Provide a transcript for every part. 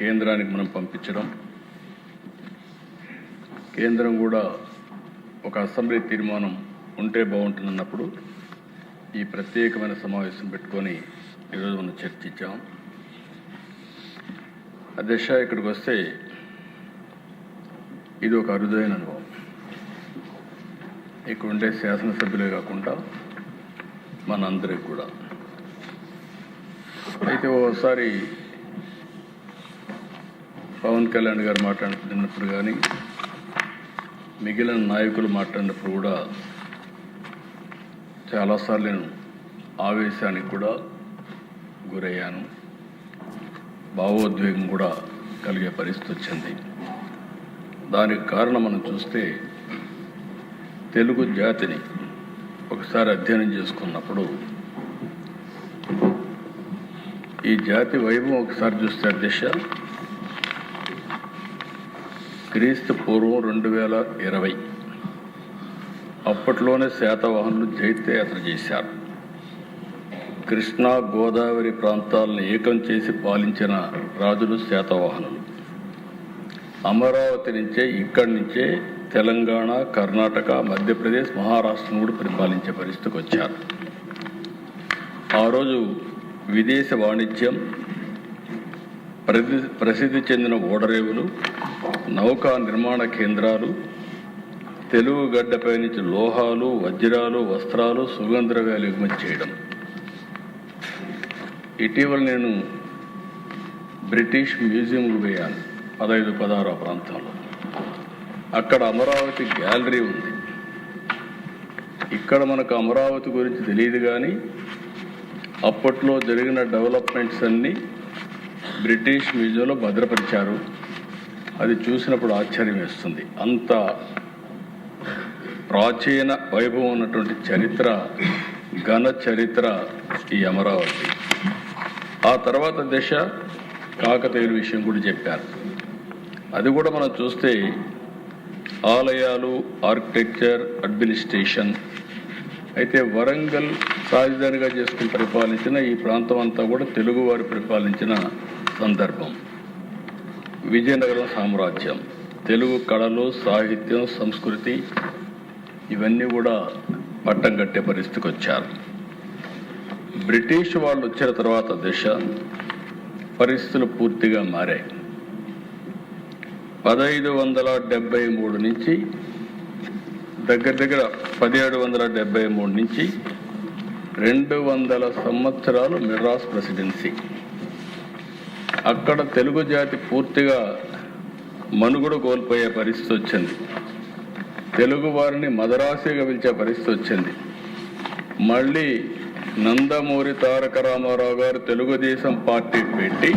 కేంద్రానికి మనం పంపించడం, కేంద్రం కూడా ఒక అసెంబ్లీ తీర్మానం ఉంటే బాగుంటుందన్నప్పుడు ఈ ప్రత్యేకమైన సమావేశం పెట్టుకొని ఈరోజు మనం చర్చించాం. అధ్యక్ష, ఇక్కడికి వస్తే ఇది ఒక అరుదైన అనుభవం. ఇక్కడ ఉండే శాసనసభ్యులే కాకుండా మనందరికి కూడా. అయితే ఓసారి పవన్ కళ్యాణ్ గారు మాట్లాడుతున్నప్పుడు కానీ మిగిలిన నాయకులు మాట్లాడినప్పుడు కూడా చాలాసార్లు నేను ఆవేశానికి కూడా గురయ్యాను, భావోద్వేగం కూడా కలిగే పరిస్థితి వచ్చింది. దానికి కారణం మనం చూస్తే తెలుగు జాతిని ఒకసారి అధ్యయనం చేసుకున్నప్పుడు ఈ జాతి వైభవం ఒకసారి చూస్తే అధ్యక్ష, క్రీస్తు పూర్వం 2020 అప్పట్లోనే శాతవాహనులు జైత్యయాత్ర చేశారు. కృష్ణా గోదావరి ప్రాంతాలను ఏకం చేసి పాలించిన రాజులు శాతవాహనులు. అమరావతి నుంచే, ఇక్కడి నుంచే తెలంగాణ, కర్ణాటక, మధ్యప్రదేశ్, మహారాష్ట్రను కూడా పరిపాలించే పరిస్థితికి వచ్చారు. ఆ రోజు విదేశ వాణిజ్యం, ప్రసిద్ధి చెందిన ఓడరేవులు, నౌకా నిర్మాణ కేంద్రాలు, తెలుగు గడ్డపై నుంచి లోహాలు, వజ్రాలు, వస్త్రాలు, సుగంధ ద్రవ్యాలు ఎగుమతి చేయడం. ఇటీవల నేను బ్రిటిష్ మ్యూజియంకు పోయాను 15-16 ప్రాంతంలో. అక్కడ అమరావతి గ్యాలరీ ఉంది. ఇక్కడ మనకు అమరావతి గురించి తెలియదు, కానీ అప్పట్లో జరిగిన డెవలప్మెంట్స్ అన్నీ బ్రిటిష్ మ్యూజియంలో భద్రపరిచారు. అది చూసినప్పుడు ఆశ్చర్యం వేస్తుంది. అంత ప్రాచీన వైభవం ఉన్నటువంటి చరిత్ర, ఘన చరిత్ర ఈ అమరావతి. ఆ తర్వాత దశ కాకతీయుల విషయం కూడా చెప్పారు. అది కూడా మనం చూస్తే ఆలయాలు, ఆర్కిటెక్చర్, అడ్మినిస్ట్రేషన్. అయితే వరంగల్ రాజధానిగా చేసుకుని పరిపాలించిన ఈ ప్రాంతం అంతా కూడా తెలుగువారు పరిపాలించిన సందర్భం. విజయనగరం సామ్రాజ్యం, తెలుగు కళలు, సాహిత్యం, సంస్కృతి ఇవన్నీ కూడా పట్టం కట్టే పరిస్థితికి వచ్చారు. బ్రిటిష్ వాళ్ళు వచ్చిన తర్వాత దశ పరిస్థితులు పూర్తిగా మారాయి. 1573 నుంచి దగ్గర 1773 నుంచి 200 సంవత్సరాలు మెడ్రాస్ ప్రెసిడెన్సీ. అక్కడ తెలుగు జాతి పూర్తిగా మనుగడ కోల్పోయే పరిస్థితి వచ్చింది. తెలుగు వారిని మదరాసిగా పిలిచే పరిస్థితి వచ్చింది. మళ్ళీ నందమూరి తారక రామారావు గారు తెలుగుదేశం పార్టీ పెట్టి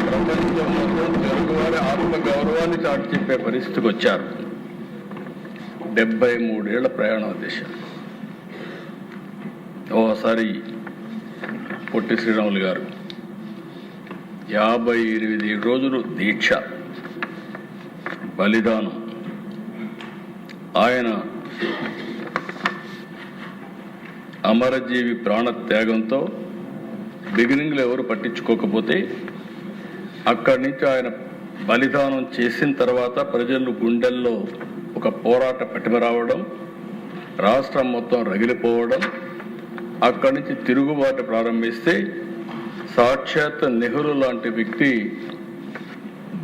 ప్రపంచం మొత్తం తెలుగువారి ఆత్మ గౌరవాన్ని చాటి చెప్పే పరిస్థితికి వచ్చారు. 73 ఏళ్ల ప్రయాణం దిశ. ఓసారి పొట్టి శ్రీరాములు గారు 58 రోజులు దీక్ష, బలిదానం. ఆయన అమరజీవి ప్రాణత్యాగంతో బిగినింగ్లో ఎవరు పట్టించుకోకపోతే అక్కడి నుంచి ఆయన బలిదానం చేసిన తర్వాత ప్రజలు గుండెల్లో ఒక పోరాట పటిమ రావడం, రాష్ట్రం మొత్తం రగిలిపోవడం, అక్కడి నుంచి తిరుగుబాటు ప్రారంభిస్తే సాక్షాత్ నెహ్రూ లాంటి వ్యక్తి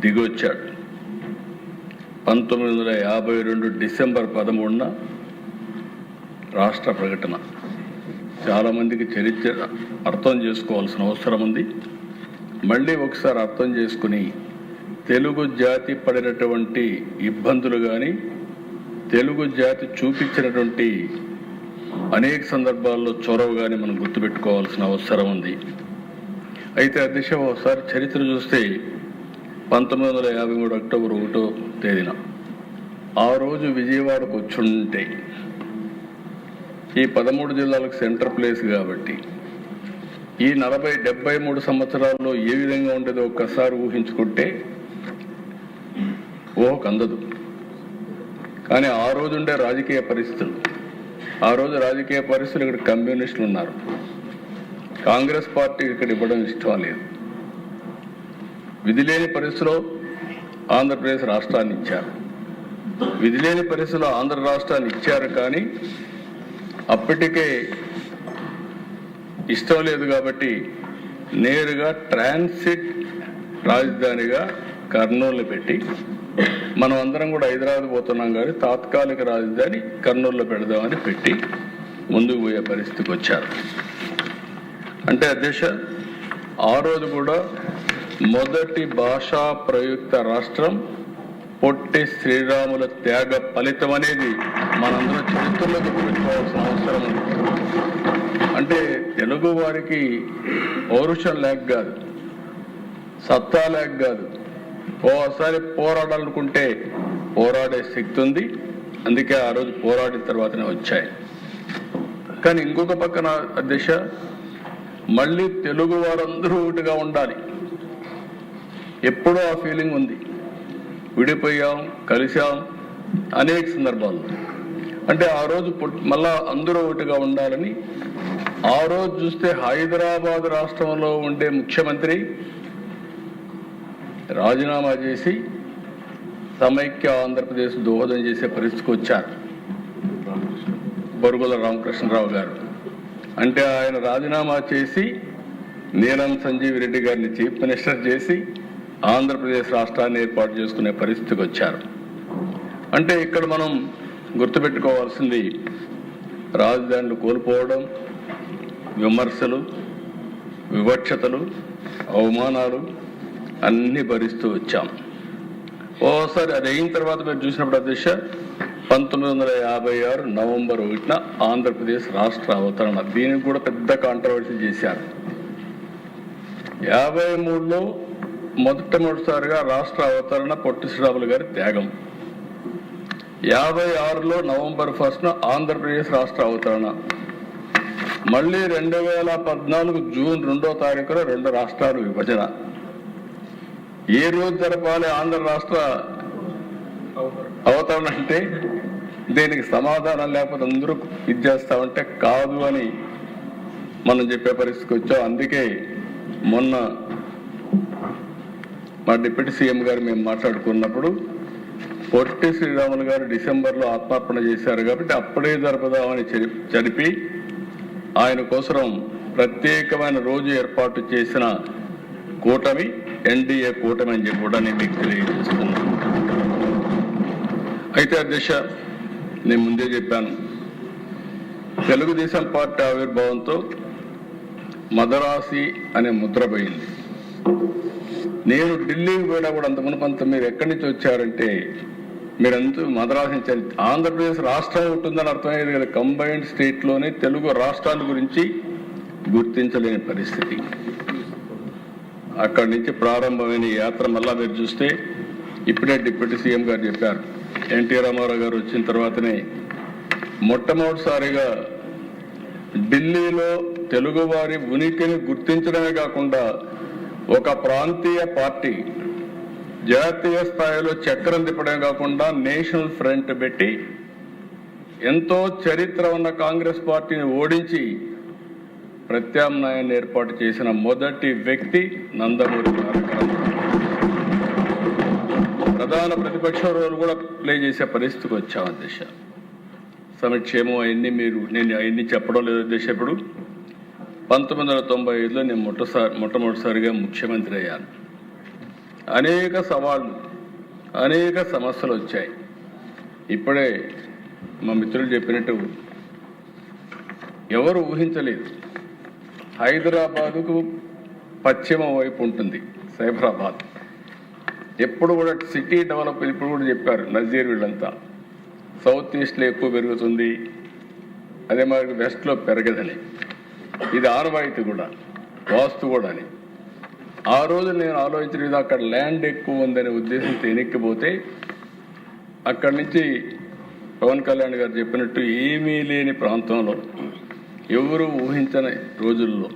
దిగొచ్చాడు. 1952 డిసెంబర్ 13న రాష్ట్ర ప్రకటన. చాలామందికి చరిత్ర అర్థం చేసుకోవాల్సిన అవసరం ఉంది. మళ్ళీ ఒకసారి అర్థం చేసుకుని తెలుగు జాతి పడినటువంటి ఇబ్బందులు కానీ, తెలుగు జాతి చూపించినటువంటి అనేక సందర్భాల్లో చొరవ కానీ మనం గుర్తుపెట్టుకోవాల్సిన అవసరం ఉంది. అయితే అధ్యక్ష, ఒకసారి చరిత్ర చూస్తే 1953 అక్టోబర్ 1వ తేదీన ఆ రోజు విజయవాడకు వచ్చుంటే, ఈ 13 జిల్లాలకు సెంటర్ ప్లేస్ కాబట్టి ఈ 40-73 సంవత్సరాల్లో ఏ విధంగా ఉండేదో ఒక్కసారి ఊహించుకుంటే కందదు. కానీ ఆ రోజు ఉండే రాజకీయ పరిస్థితులు, ఆ రోజు రాజకీయ పరిస్థితులు ఇక్కడ కమ్యూనిస్టులు ఉన్నారు. కాంగ్రెస్ పార్టీ ఇక్కడ ఇవ్వడం ఇష్టం లేదు. విధిలేని పరిస్థితిలో ఆంధ్రప్రదేశ్ రాష్ట్రాన్ని ఇచ్చారు. విధిలేని పరిస్థితిలో ఆంధ్ర రాష్ట్రాన్ని ఇచ్చారు, కానీ అప్పటికే ఇష్టం లేదు కాబట్టి నేరుగా ట్రాన్సిట్ రాజధానిగా కర్నూలులో పెట్టి, మనం అందరం కూడా హైదరాబాద్ పోతున్నాం కానీ తాత్కాలిక రాజధాని కర్నూలులో పెడదామని పెట్టి ముందుకు పోయే పరిస్థితికి వచ్చారు. అంటే అధ్యక్ష, ఆ రోజు కూడా మొదటి భాషా ప్రయుక్త రాష్ట్రం పొట్టి శ్రీరాముల త్యాగ ఫలితం అనేది మనందరం చరిత్రలో గుర్తుపెట్టుకోవాల్సిన అవసరం ఉంది. అంటే తెలుగు వారికి పౌరుషం లేక కాదు, సత్తా లేక కాదు, ఓసారి పోరాడాలనుకుంటే పోరాడే శక్తి ఉంది. అందుకే ఆ రోజు పోరాడిన తర్వాతనే వచ్చాయి. కానీ ఇంకొక పక్కన అధ్యక్ష, మళ్ళీ తెలుగు వారందరూ ఒకటిగా ఉండాలి. ఎప్పుడూ ఆ ఫీలింగ్ ఉంది. విడిపోయాం, కలిసాం అనేక సందర్భాల్లో. అంటే ఆ రోజు మళ్ళా అందరూ ఒకటిగా ఉండాలని ఆ రోజు చూస్తే హైదరాబాద్ రాష్ట్రంలో ఉండే ముఖ్యమంత్రి రాజీనామా చేసి సమైక్య ఆంధ్రప్రదేశ్ దోహదం చేసే పరిస్థితికి వచ్చారు బొరుగుల రామకృష్ణరావు గారు. అంటే ఆయన రాజీనామా చేసి నీలం సంజీవ్ రెడ్డి గారిని చీఫ్ మినిస్టర్ చేసి ఆంధ్రప్రదేశ్ రాష్ట్రాన్ని ఏర్పాటు చేసుకునే పరిస్థితికి వచ్చారు. అంటే ఇక్కడ మనం గుర్తుపెట్టుకోవాల్సింది, రాజధానులు కోల్పోవడం, విమర్శలు, వివక్షతలు, అవమానాలు అన్నీ భరిస్తూ వచ్చాం. ఓసారి అది అయిన తర్వాత మీరు చూసినప్పుడు అధ్యక్ష, 1956 నవంబర్ 1న ఆంధ్రప్రదేశ్ రాష్ట్ర అవతరణ, దీనికి కూడా పెద్ద కాంట్రవర్సీ చేశారు. 53లో మొట్టమొదటిసారిగా రాష్ట్ర అవతరణ పొట్టి శ్రీరాములు గారి త్యాగం. 56లో నవంబర్ 1న ఆంధ్రప్రదేశ్ రాష్ట్ర అవతరణ. మళ్ళీ 2014 జూన్ 2వ తారీఖున 2 రాష్ట్రాలు విభజన. ఏ రోజు జరపాలి ఆంధ్ర రాష్ట్ర అవతరణ అంటే దీనికి సమాధానం లేకపోతే అందరూ ఇది చేస్తామంటే కాదు అని మనం చెప్పే పరిస్థితికి వచ్చాం. అందుకే మొన్న మా డిప్యూటీ సీఎం గారు మేము మాట్లాడుకున్నప్పుడు పొట్టి శ్రీరాములు గారు డిసెంబర్లో ఆత్మార్పణ చేశారు కాబట్టి అప్పుడే జరపదామని జరిపి ఆయన కోసం ప్రత్యేకమైన రోజు ఏర్పాటు చేసిన కూటమి ఎన్డీఏ కూటమి అని చెప్పి కూడా నేను మీకు తెలియజేస్తున్నాను. అయితే అధ్యక్ష, నేను ముందే చెప్పాను, తెలుగుదేశం పార్టీ ఆవిర్భావంతో మదరాసి అనే ముద్ర పోయింది. నేను ఢిల్లీకి పోయినా కూడా అంత మునుపంత మీరు ఎక్కడి నుంచి వచ్చారంటే మీరంతా మద్రాసు ఆంధ్రప్రదేశ్ రాష్ట్రం ఉంటుందని అర్థమయ్యేది కదా. కంబైన్డ్ స్టేట్లోనే తెలుగు రాష్ట్రాల గురించి గుర్తించలేని పరిస్థితి. అక్కడి నుంచి ప్రారంభమైన యాత్ర మళ్ళా మీరు చూస్తే ఇప్పుడే డిప్యూటీ సీఎం గారు చెప్పారు, ఎన్టీ రామారావు గారు వచ్చిన తర్వాతనే మొట్టమొదటిసారిగా ఢిల్లీలో తెలుగువారి ఉనికిని గుర్తించడమే కాకుండా ఒక ప్రాంతీయ పార్టీ జాతీయ స్థాయిలో చక్రం తిప్పడమే కాకుండా నేషనల్ ఫ్రంట్ పెట్టి ఎంతో చరిత్ర ఉన్న కాంగ్రెస్ పార్టీని ఓడించి ప్రత్యామ్నాయాన్ని ఏర్పాటు చేసిన మొదటి వ్యక్తి నందమూరి తారక రామారావు. ప్రధాన ప్రతిపక్ష రోల్ కూడా ప్లే చేసే పరిస్థితికి వచ్చాం అధ్యక్ష. సమక్షేమం నేను అవన్నీ చెప్పడం లేదు అధ్యక్ష. ఇప్పుడు 1995లో నేను మొట్టమొదటిసారిగా ముఖ్యమంత్రి అయ్యాను. అనేక సవాళ్ళు, అనేక సమస్యలు వచ్చాయి. ఇప్పుడే మా మిత్రులు చెప్పినట్టు ఎవరు ఊహించలేదు, హైదరాబాదుకు పశ్చిమ వైపు ఉంటుంది సైబరాబాద్. ఎప్పుడు కూడా సిటీ డెవలప్, ఇప్పుడు కూడా చెప్పారు నజీర్ వీళ్ళంతా, సౌత్ ఈస్ట్లో ఎక్కువ పెరుగుతుంది, అదే మరి వెస్ట్లో పెరగదని. ఇది ఆనవాయితీ కూడా, వాస్తు కూడా అని. ఆ రోజు నేను ఆలోచించిన అక్కడ ల్యాండ్ ఎక్కువ ఉందనే ఉద్దేశంతో ఎన్నికపోతే అక్కడి నుంచి పవన్ కళ్యాణ్ గారు చెప్పినట్టు ఏమీ లేని ప్రాంతంలో ఎవరు ఊహించని రోజుల్లో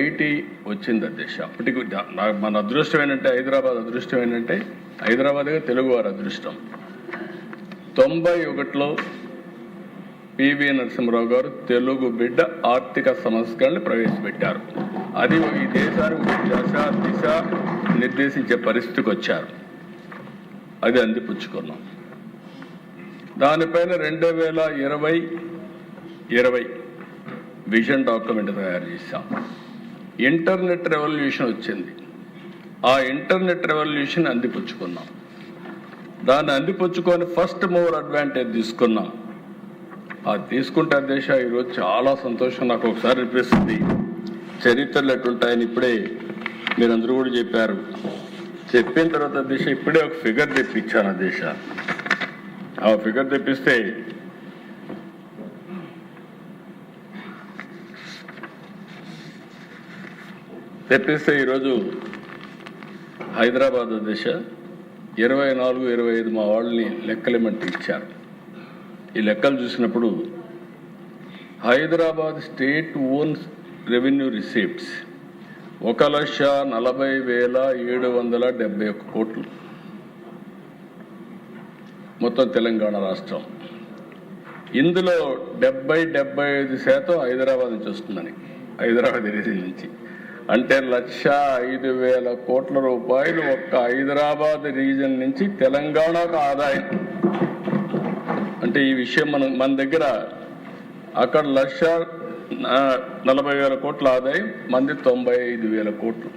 ఐటీ వచ్చింది అధ్యక్ష. అప్పటికి మన అదృష్టం ఏంటంటే, హైదరాబాద్ అదృష్టం ఏంటంటే, హైదరాబాద్గా తెలుగువారి అదృష్టం. 91లో పివి నరసింహరావు గారు తెలుగు బిడ్డ ఆర్థిక సంస్కరణలు ప్రవేశపెట్టారు. అది ఈ దేశానికి దిశ నిర్దేశించే పరిస్థితికి వచ్చారు. అది అందిపుచ్చుకున్నాం. దానిపైన 2020 విజన్ డాక్యుమెంట్ తయారు చేశాం. ఇంటర్నెట్ రెవల్యూషన్ వచ్చింది. ఆ ఇంటర్నెట్ రెవల్యూషన్ అందిపుచ్చుకున్నాం. దాన్ని అందిపుచ్చుకొని ఫస్ట్ మూవర్ అడ్వాంటేజ్ తీసుకున్నాం. అది తీసుకుంటే దేశ ఈరోజు చాలా సంతోషం నాకు ఒకసారి అనిపిస్తుంది. చరిత్రలు ఎట్లుంటాయని ఇప్పుడే మీరందరూ కూడా చెప్పారు. చెప్పిన తర్వాత దేశ ఇప్పుడే ఒక ఫిగర్ తెప్పించాను. దేశ ఆ ఫిగర్ తెప్పిస్తే ఈరోజు హైదరాబాద్ దేశ 24-25 మా వాళ్ళని లెక్కలేమంటే ఇచ్చారు. ఈ లెక్కలు చూసినప్పుడు Hyderabad state owns revenue receipts 1,40,771 కోట్లు. మొత్తం తెలంగాణ రాష్ట్రం. ఇందులో 75% హైదరాబాద్ నుంచి వస్తుందని, హైదరాబాద్ రీజన్ నుంచి. అంటే 1,05,000 కోట్ల రూపాయలు ఒక్క హైదరాబాద్ రీజన్ నుంచి తెలంగాణకు ఆదాయం. అంటే ఈ విషయం మన దగ్గర అక్కడ 1,40,000 కోట్ల ఆదాయం, మంది 95,000 కోట్లు.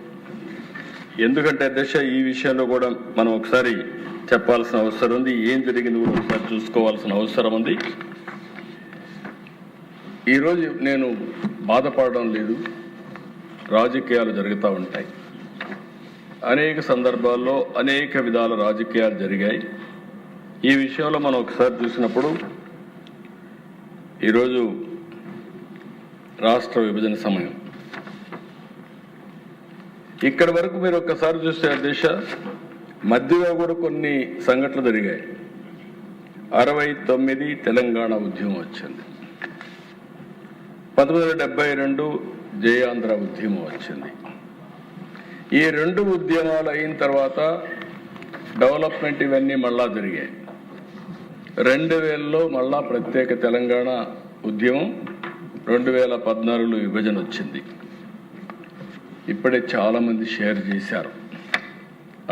ఎందుకంటే దశ ఈ విషయంలో కూడా మనం ఒకసారి చెప్పాల్సిన అవసరం ఉంది. ఏం జరిగింది కూడా ఒకసారి చూసుకోవాల్సిన అవసరం ఉంది. ఈరోజు నేను బాధపడడం లేదు. రాజకీయాలు జరుగుతూ ఉంటాయి. అనేక సందర్భాల్లో అనేక విధాల రాజకీయాలు జరిగాయి. ఈ విషయంలో మనం ఒకసారి చూసినప్పుడు ఈరోజు రాష్ట్ర విభజన సమయం. ఇక్కడి వరకు మీరు ఒక్కసారి చూస్తే దేశ మధ్యలో కూడా కొన్ని సంఘటనలు జరిగాయి. 69 తెలంగాణ ఉద్యమం వచ్చింది. 1972 జయాంధ్ర ఉద్యమం వచ్చింది. ఈ రెండు ఉద్యమాలు అయిన తర్వాత డెవలప్మెంట్ ఇవన్నీ మళ్ళా జరిగాయి. 2000లో మళ్ళా ప్రత్యేక తెలంగాణ ఉద్యమం, 2014లో విభజన వచ్చింది. ఇప్పుడే చాలామంది షేర్ చేశారు.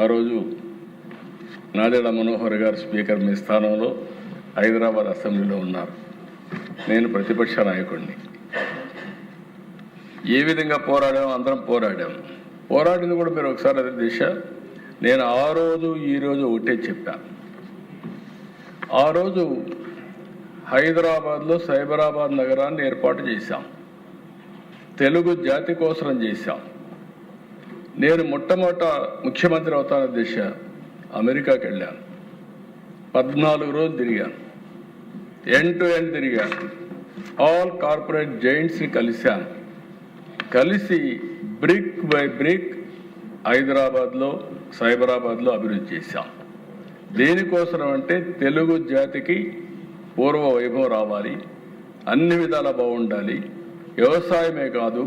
ఆ రోజు నాదెళ్ల మనోహర్ గారు స్పీకర్ మీ స్థానంలో హైదరాబాద్ అసెంబ్లీలో ఉన్నారు. నేను ప్రతిపక్ష నాయకుడిని. ఏ విధంగా పోరాడాము? అందరం పోరాడింది కూడా మీరు ఒకసారి అదే దిశ. నేను ఆ రోజు ఈరోజు ఒకటే చెప్పాను. ఆ రోజు హైదరాబాద్లో సైబరాబాద్ నగరాన్ని ఏర్పాటు చేశాం. తెలుగు జాతి కోసం చేశాం. నేను మొట్టమొదట ముఖ్యమంత్రి అవుతాన దిశ అమెరికాకి వెళ్ళాను. 14 రోజులు తిరిగాను. ఎండ్ టు ఎండ్ తిరిగాను. ఆల్ కార్పొరేట్ జైంట్స్ని కలిశాను. కలిసి బ్రిక్ బై బ్రిక్ హైదరాబాద్లో సైబరాబాద్లో అభివృద్ధి చేశాం. దేనికోసం అంటే తెలుగు జాతికి పూర్వ వైభవం రావాలి, అన్ని విధాలా బాగుండాలి, వ్యవసాయమే కాదు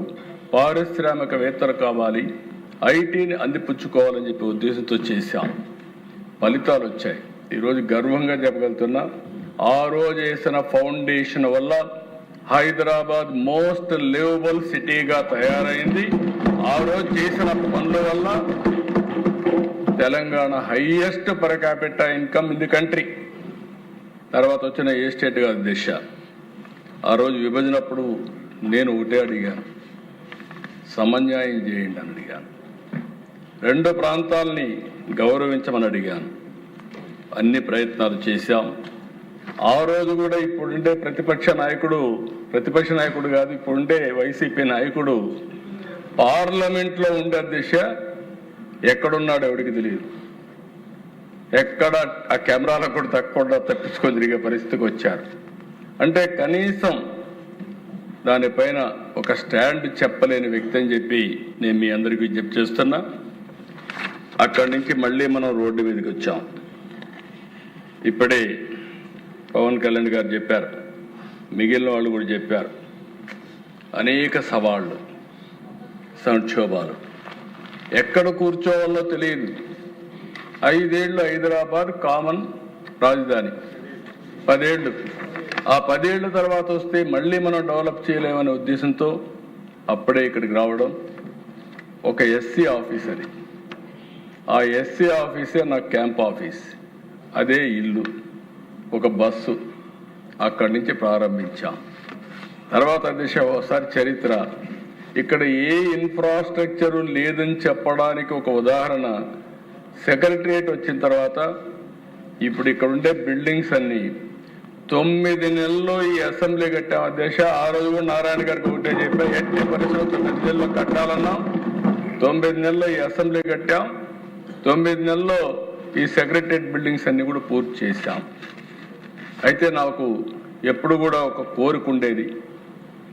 పారిశ్రామికవేత్తలు కావాలి, ఐటీని అందిపుచ్చుకోవాలని చెప్పి ఉద్దేశంతో చేశాం. ఫలితాలు వచ్చాయి. ఈరోజు గర్వంగా చెప్పగలుగుతున్నా, ఆ రోజు వేసిన ఫౌండేషన్ వల్ల హైదరాబాద్ మోస్ట్ లివబుల్ సిటీగా తయారైంది. ఆ రోజు చేసిన పనుల వల్ల Telangana highest per capital income in the country. తర్వాత వచ్చిన ఏ స్టేట్ కాదు దిశ. ఆ రోజు విభజనప్పుడు నేను ఒకటే అడిగాను, సమన్యాయం చేయండి అని అడిగాను. రెండు ప్రాంతాలని గౌరవించమని అడిగాను. అన్ని ప్రయత్నాలు చేశాం. ఆ రోజు కూడా ఇప్పుడుండే ప్రతిపక్ష నాయకుడు కాదు, ఇప్పుడుండే వైసీపీ నాయకుడు పార్లమెంట్లో ఉండే దిశ ఎక్కడున్నాడు ఎవరికి తెలియదు. ఎక్కడ ఆ కెమెరాలకు కూడా తక్కువ తప్పించుకొని తిరిగే పరిస్థితికి వచ్చారు. అంటే కనీసం దానిపైన ఒక స్టాండ్ చెప్పలేని వ్యక్తి అని చెప్పి నేను మీ అందరికీ విజ్ఞప్తి చేస్తున్నా. అక్కడి నుంచి మళ్ళీ మనం రోడ్డు మీదకి వచ్చాం. ఇప్పుడే పవన్ కళ్యాణ్ గారు చెప్పారు, మిగిలిన వాళ్ళు కూడా చెప్పారు. అనేక సవాళ్ళు, సంక్షోభాలు, ఎక్కడ కూర్చోవాలో తెలియదు. 5 ఏళ్ళు హైదరాబాద్ కామన్ రాజధాని, 10 ఏళ్ళు. ఆ 10 ఏళ్ళ తర్వాత వస్తే మళ్ళీ మనం డెవలప్ చేయలేమనే ఉద్దేశంతో అప్పుడే ఇక్కడికి రావడం, ఒక ఎస్సీ ఆఫీస్ అది. ఆ ఎస్సీ ఆఫీసే నా క్యాంప్ ఆఫీస్, అదే ఇల్లు, ఒక బస్సు. అక్కడి నుంచి ప్రారంభించాం. తర్వాత అధ్యక్ష ఒకసారి చరిత్ర, ఇక్కడ ఏ ఇన్ఫ్రాస్ట్రక్చరు లేదని చెప్పడానికి ఒక ఉదాహరణ, సెక్రటరియట్ వచ్చిన తర్వాత ఇప్పుడు ఇక్కడ ఉండే బిల్డింగ్స్ అన్ని 9 నెలల్లో ఈ అసెంబ్లీ కట్టాం అధ్యక్ష. ఆ రోజు కూడా నారాయణ గారికి ఒకటే చెప్పా, ఎట్టి పరిస్థితుల్లో 9 నెలల్లో కట్టాలన్నాం. 9 నెలల్లో ఈ అసెంబ్లీ కట్టాం. 9 నెలల్లో ఈ సెక్రటరియట్ బిల్డింగ్స్ అన్ని కూడా పూర్తి చేశాం. అయితే నాకు ఎప్పుడు కూడా ఒక కోరిక ఉండేది,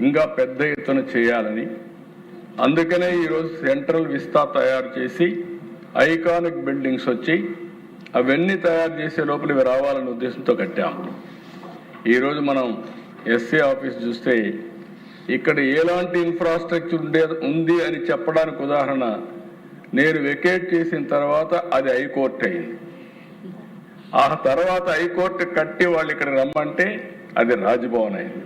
ఇంకా పెద్ద ఎత్తున చేయాలని. అందుకనే ఈరోజు సెంట్రల్ విస్తా తయారు చేసి ఐకానిక్ బిల్డింగ్స్ వచ్చి అవన్నీ తయారు చేసే లోపల ఇవి రావాలనే ఉద్దేశంతో కట్టాం. ఈరోజు మనం ఎస్సీ ఆఫీస్ చూస్తే ఇక్కడ ఎలాంటి ఇన్ఫ్రాస్ట్రక్చర్ ఉంది అని చెప్పడానికి ఉదాహరణ, నేను వెకేట్ చేసిన తర్వాత అది హైకోర్టు అయింది. ఆ తర్వాత హైకోర్టు కట్టి వాళ్ళు ఇక్కడ రమ్మంటే అది రాజ్భవన్ అయింది.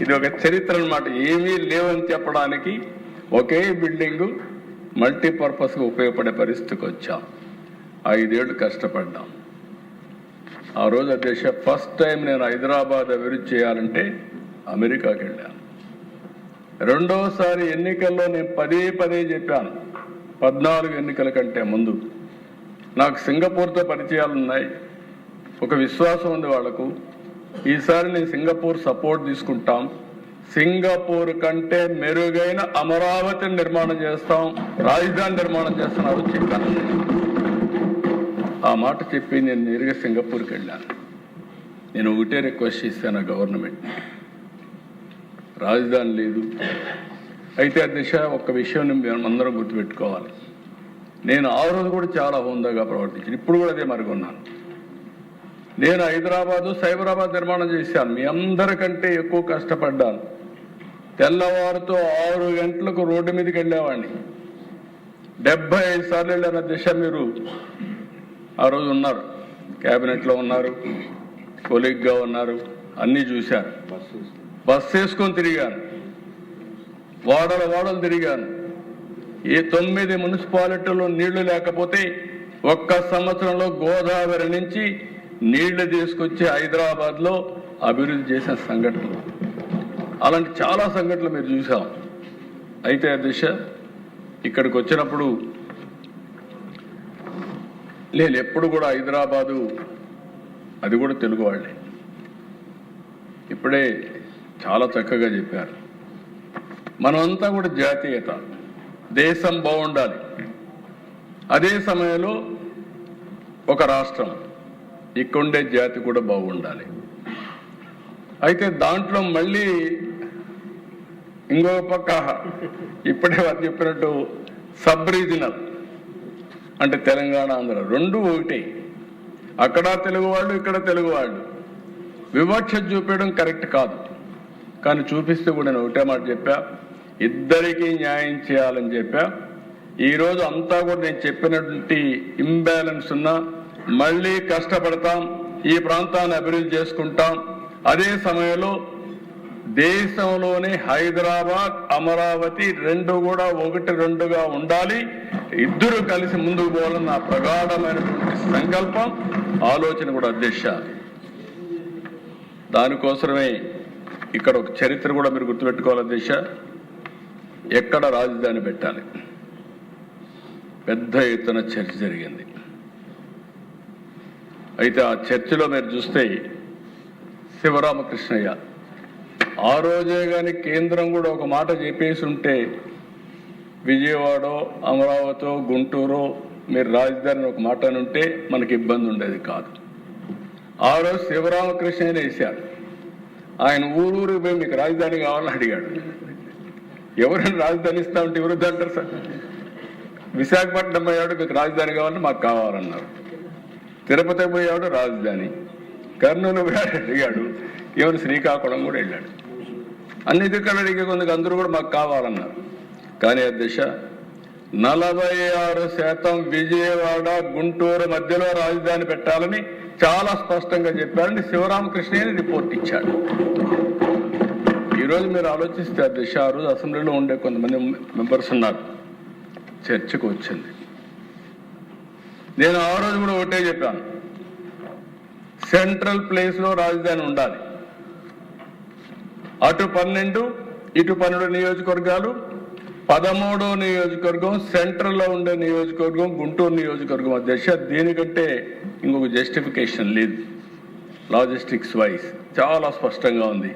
ఇది ఒక చరిత్ర అన్నమాట. ఏమీ లేవని చెప్పడానికి ఒకే బిల్డింగు మల్టీపర్పస్గా ఉపయోగపడే పరిస్థితికి వచ్చాం. 5 ఏళ్ళు కష్టపడ్డాం. ఆ రోజు అధ్యక్ష ఫస్ట్ టైం నేను హైదరాబాద్ అభివృద్ధి చేయాలంటే అమెరికాకి వెళ్ళాను. రెండోసారి ఎన్నికల్లో నేను పదే చెప్పాను, 14 ఎన్నికల కంటే ముందు నాకు సింగపూర్తో పరిచయాలు ఉన్నాయి, ఒక విశ్వాసం ఉంది వాళ్లకు. ఈసారి నేను సింగపూర్ సపోర్ట్ తీసుకుంటాం, సింగపూర్ కంటే మెరుగైన అమరావతిని నిర్మాణం చేస్తాం, రాజధాని నిర్మాణం చేస్తున్నారు చెప్పాను. ఆ మాట చెప్పి నేను నేరుగా సింగపూర్కి వెళ్ళాను. నేను ఒకటే రిక్వెస్ట్ చేశాను గవర్నమెంట్, రాజధాని లేదు. అయితే అధ్యక్ష ఒక్క విషయం మేము అందరం గుర్తుపెట్టుకోవాలి, నేను ఆ రోజు కూడా చాలా హోందాగా ప్రవర్తించాను, ఇప్పుడు కూడా అదే మరుగున్నాను. నేను హైదరాబాదు సైబరాబాద్ నిర్మాణం చేశాను, మీ అందరికంటే ఎక్కువ కష్టపడ్డాను. తెల్లవారుతో 6 గంటలకు రోడ్డు మీదకి వెళ్ళేవాడిని, 75 సార్లు వెళ్ళాను అధ్యక్ష. మీరు ఆ రోజు ఉన్నారు, క్యాబినెట్లో ఉన్నారు, కొలీగ్గా ఉన్నారు, అన్నీ చూశారు. బస్సు వేసుకొని తిరిగాను, వాడలు తిరిగాను. ఏ 9 మున్సిపాలిటీలో నీళ్లు లేకపోతే ఒక్క సంవత్సరంలో గోదావరి నుంచి నీళ్లు తీసుకొచ్చి హైదరాబాద్లో అభివృద్ధి చేసిన సంఘటనలు, అలాంటి చాలా సంఘటనలు మీరు చూసాం. అయితే దిశ ఇక్కడికి వచ్చినప్పుడు నేను ఎప్పుడు కూడా హైదరాబాదు, అది కూడా తెలుగు వాళ్ళే, ఇప్పుడే చాలా చక్కగా చెప్పారు. మనమంతా కూడా జాతీయత, దేశం బాగుండాలి, అదే సమయంలో ఒక రాష్ట్రం, ఇక్కడుండే జాతి కూడా బాగుండాలి. అయితే దాంట్లో మళ్ళీ ఇంకో పక్క ఇప్పుడే వారు చెప్పినట్టు సబ్ రీజనల్ అంటే తెలంగాణ ఆంధ్ర రెండు ఒకటే, అక్కడ తెలుగు వాళ్ళు ఇక్కడ తెలుగు వాళ్ళు, వివక్ష చూపించడం కరెక్ట్ కాదు. కానీ చూపిస్తే కూడా నేను ఒకటే మాట చెప్పా, ఇద్దరికీ న్యాయం చేయాలని చెప్పా. ఈరోజు అంతా కూడా నేను చెప్పినటువంటి ఇంబ్యాలెన్స్ ఉన్నా మళ్ళీ కష్టపడతాం, ఈ ప్రాంతాన్ని అభివృద్ధి చేసుకుంటాం. అదే సమయంలో దేశంలోనే హైదరాబాద్ అమరావతి రెండు కూడా 1-2గా ఉండాలి, ఇద్దరు కలిసి ముందుకు పోవాలని నా ప్రగాఢమైనటువంటి సంకల్పం, ఆలోచన కూడా అధ్యక్ష. దానికోసమే ఇక్కడ ఒక చరిత్ర కూడా మీరు గుర్తుపెట్టుకోవాలి అధ్యక్ష. ఎక్కడ రాజధాని పెట్టాలి, పెద్ద ఎత్తున చర్చ జరిగింది. అయితే ఆ చర్చలో మీరు చూస్తే శివరామకృష్ణయ్య ఆ రోజే కానీ కేంద్రం కూడా ఒక మాట చెప్పేసి ఉంటే విజయవాడ అమరావతి గుంటూరు మీరు రాజధాని ఒక మాట అని ఉంటే మనకి ఇబ్బంది ఉండేది కాదు. ఆ రోజు శివరామకృష్ణయ్యనే వేశారు. ఆయన ఊరూరికి పోయి మీకు రాజధాని కావాలని అడిగాడు. ఎవరైనా రాజధాని ఇస్తా ఉంటే ఎవరు అంటారు సార్? విశాఖపట్నం పోయాడు, మీకు రాజధాని కావాలని మాకు కావాలన్నారు. తిరుపతి పోయాడు రాజధాని, కర్నూలు పోయాడు అడిగాడు, ఎవరు శ్రీకాకుళం కూడా వెళ్ళాడు. అన్ని దిక్కలు అడిగే కొందుకు అందరూ కూడా మాకు కావాలన్నారు. కానీ అధ్యక్ష 46% విజయవాడ గుంటూరు మధ్యలో రాజధాని పెట్టాలని చాలా స్పష్టంగా చెప్పారని శివరామకృష్ణయ్య రిపోర్ట్ ఇచ్చాడు. ఈరోజు మీరు ఆలోచిస్తే అధ్యక్ష, ఆ రోజు అసెంబ్లీలో ఉండే కొంతమంది మెంబర్స్ ఉన్నారు, చర్చకు వచ్చింది. నేను ఆ రోజు కూడా ఒకటే చెప్పాను, సెంట్రల్ ప్లేస్లో రాజధాని ఉండాలి. అటు 12 ఇటు 12 నియోజకవర్గాలు, 13వ నియోజకవర్గం సెంట్రల్లో ఉండే నియోజకవర్గం గుంటూరు నియోజకవర్గం. అధ్యక్ష, దీనికంటే ఇంకొక జస్టిఫికేషన్ లేదు. లాజిస్టిక్స్ వైజ్ చాలా స్పష్టంగా ఉంది.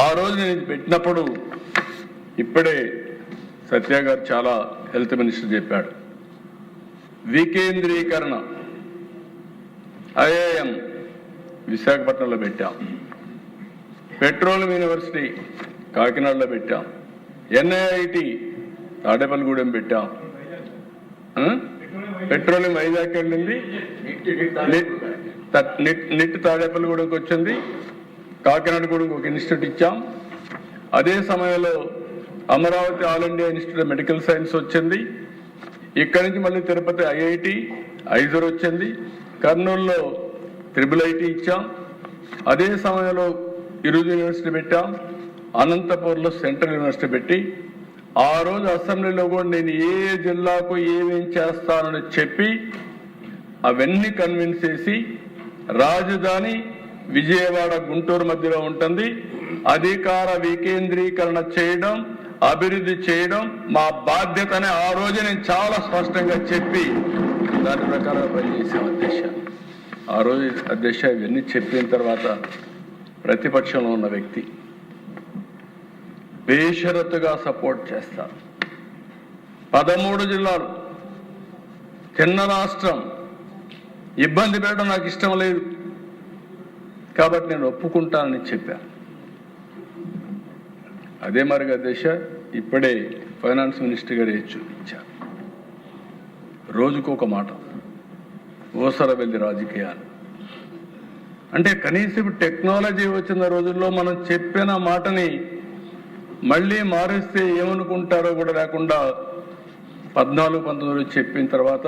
ఆ రోజు నేను పెట్టినప్పుడు ఇప్పుడే సత్య గారు చాలా హెల్త్ మినిస్టర్ చెప్పాడు, వికేంద్రీకరణ ఐఐఎం విశాఖపట్నంలో పెట్టాం, పెట్రోలియం యూనివర్సిటీ కాకినాడలో పెట్టాం, ఎన్ఐఐటి తాడేపల్లిగూడెం పెట్టాం, పెట్రోలియం వైజాగ్ వెళ్ళింది, నిట్ తాడేపల్లిగూడెంకి వచ్చింది, కాకినాడ కూడా ఒక ఇన్స్టిట్యూట్ ఇచ్చాం. అదే సమయంలో Amaravati all India institute of medical science వచ్చింది. ఇక్కడి నుంచి మళ్ళీ తిరుపతి ఐఐటి ఐజర్ వచ్చింది. కర్నూలులో IIIT ఇచ్చాం. అదే సమయంలో ఇరుజు యూనివర్సిటీ పెట్టాం. అనంతపూర్లో సెంట్రల్ యూనివర్సిటీ పెట్టి ఆ రోజు అసెంబ్లీలో కూడా నేను ఏ జిల్లాకు ఏమేం చేస్తానని చెప్పి అవన్నీ కన్విన్స్ చేసి రాజధాని విజయవాడ గుంటూరు మధ్యలో ఉంటుంది, అధికార వికేంద్రీకరణ చేయడం, అభివృద్ధి చేయడం మా బాధ్యతనే ఆ రోజు నేను చాలా స్పష్టంగా చెప్పి దాని ప్రకారం పనిచేసాం అధ్యక్ష. ఆ రోజు అధ్యక్ష ఇవన్నీ చెప్పిన తర్వాత ప్రతిపక్షంలో ఉన్న వ్యక్తి బేషరతుగా సపోర్ట్ చేస్తారు. 13 జిల్లాలు, చిన్న రాష్ట్రం, ఇబ్బంది పెట్టడం నాకు ఇష్టం లేదు కాబట్టి నేను ఒప్పుకుంటానని చెప్పాను. అదే మరిగా అధ్యక్ష ఇప్పుడే ఫైనాన్స్ మినిస్టర్ గారు ఇచ్చారు, రోజుకు ఒక మాట, ఓసర వెళ్ళి రాజకీయాలు అంటే కనీసం టెక్నాలజీ వచ్చిన రోజుల్లో మనం చెప్పిన మాటని మళ్ళీ మారిస్తే ఏమనుకుంటారో కూడా లేకుండా 14-19 చెప్పిన తర్వాత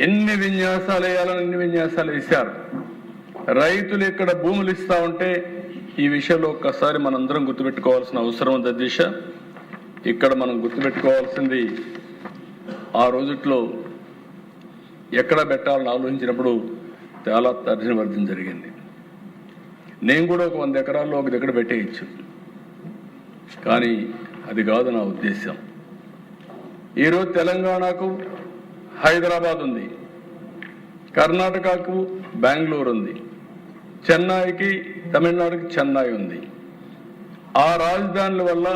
ఎన్ని విన్యాసాలు వేయాలని ఎన్ని విన్యాసాలు వేశారు. రైతులు ఇక్కడ భూములు ఇస్తా ఉంటే ఈ విషయంలో ఒక్కసారి మనందరం గుర్తుపెట్టుకోవాల్సిన అవసరం ఉంది అధ్యక్ష. ఇక్కడ మనం గుర్తుపెట్టుకోవాల్సింది ఆ రోజుట్లో ఎక్కడ పెట్టాలని ఆలోచించినప్పుడు చాలా తర్జనభర్జన జరిగింది. నేను కూడా ఒక 100 ఎకరాల్లో ఒక దగ్గర పెట్టేయచ్చు, కానీ అది కాదు నా ఉద్దేశం. ఈరోజు తెలంగాణకు హైదరాబాద్ ఉంది, కర్ణాటకకు బెంగళూరు ఉంది, చెన్నైకి తమిళనాడుకి చెన్నై ఉంది. ఆ రాజధానుల వల్ల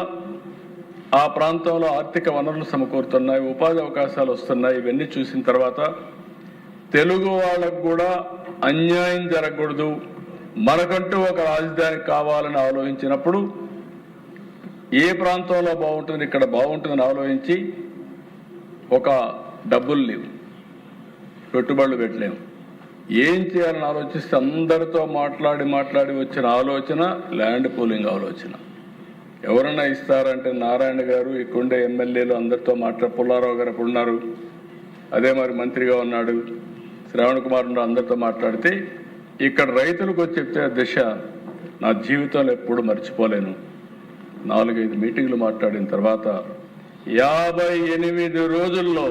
ఆ ప్రాంతంలో ఆర్థిక వనరులు సమకూరుతున్నాయి, ఉపాధి అవకాశాలు వస్తున్నాయి. ఇవన్నీ చూసిన తర్వాత తెలుగు వాళ్ళకు కూడా అన్యాయం జరగకూడదు, మనకంటూ ఒక రాజధాని కావాలని ఆలోచించినప్పుడు ఏ ప్రాంతంలో బాగుంటుంది, ఇక్కడ బాగుంటుందని ఆలోచించి ఒక డబ్బులు లేవు, పెట్టుబడులు పెట్టలేము, ఏం చేయాలని ఆలోచిస్తే అందరితో మాట్లాడి వచ్చిన ఆలోచన ల్యాండ్ పూలింగ్ ఆలోచన. ఎవరన్నా ఇస్తారంటే నారాయణ గారు, ఇక్కడుండే ఎమ్మెల్యేలు అందరితో పుల్లారావు గారు అప్పుడు ఉన్నారు, అదే మరి మంత్రిగా ఉన్నాడు శ్రావణ్ కుమార్ అందరితో మాట్లాడితే ఇక్కడ రైతులకు వచ్చి చెప్తే దిశ నా జీవితంలో ఎప్పుడు మర్చిపోలేను. 4-5 మీటింగ్లు మాట్లాడిన తర్వాత 58 రోజుల్లో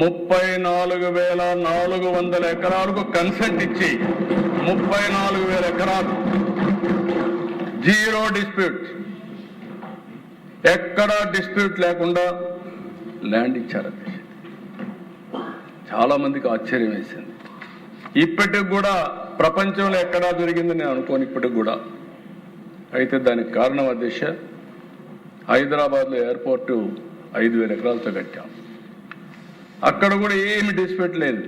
34,400 ఎకరాలకు కన్సెంట్ ఇచ్చి 34,000 ఎకరాలు జీరో డిస్ప్యూట్, ఎక్కడా డిస్ప్యూట్ లేకుండా ల్యాండ్ ఇచ్చారు. చాలా మందికి ఆశ్చర్యం వేసింది. ఇప్పటికి కూడా ప్రపంచంలో ఎక్కడా దొరికిందని నేను అనుకోను ఇప్పటికి కూడా. అయితే దానికి కారణం అధ్యక్ష, హైదరాబాద్లో ఎయిర్పోర్టు 5,000 ఎకరాలతో కట్టాం. అక్కడ కూడా ఏమి డిస్ప్యూట్ లేదు.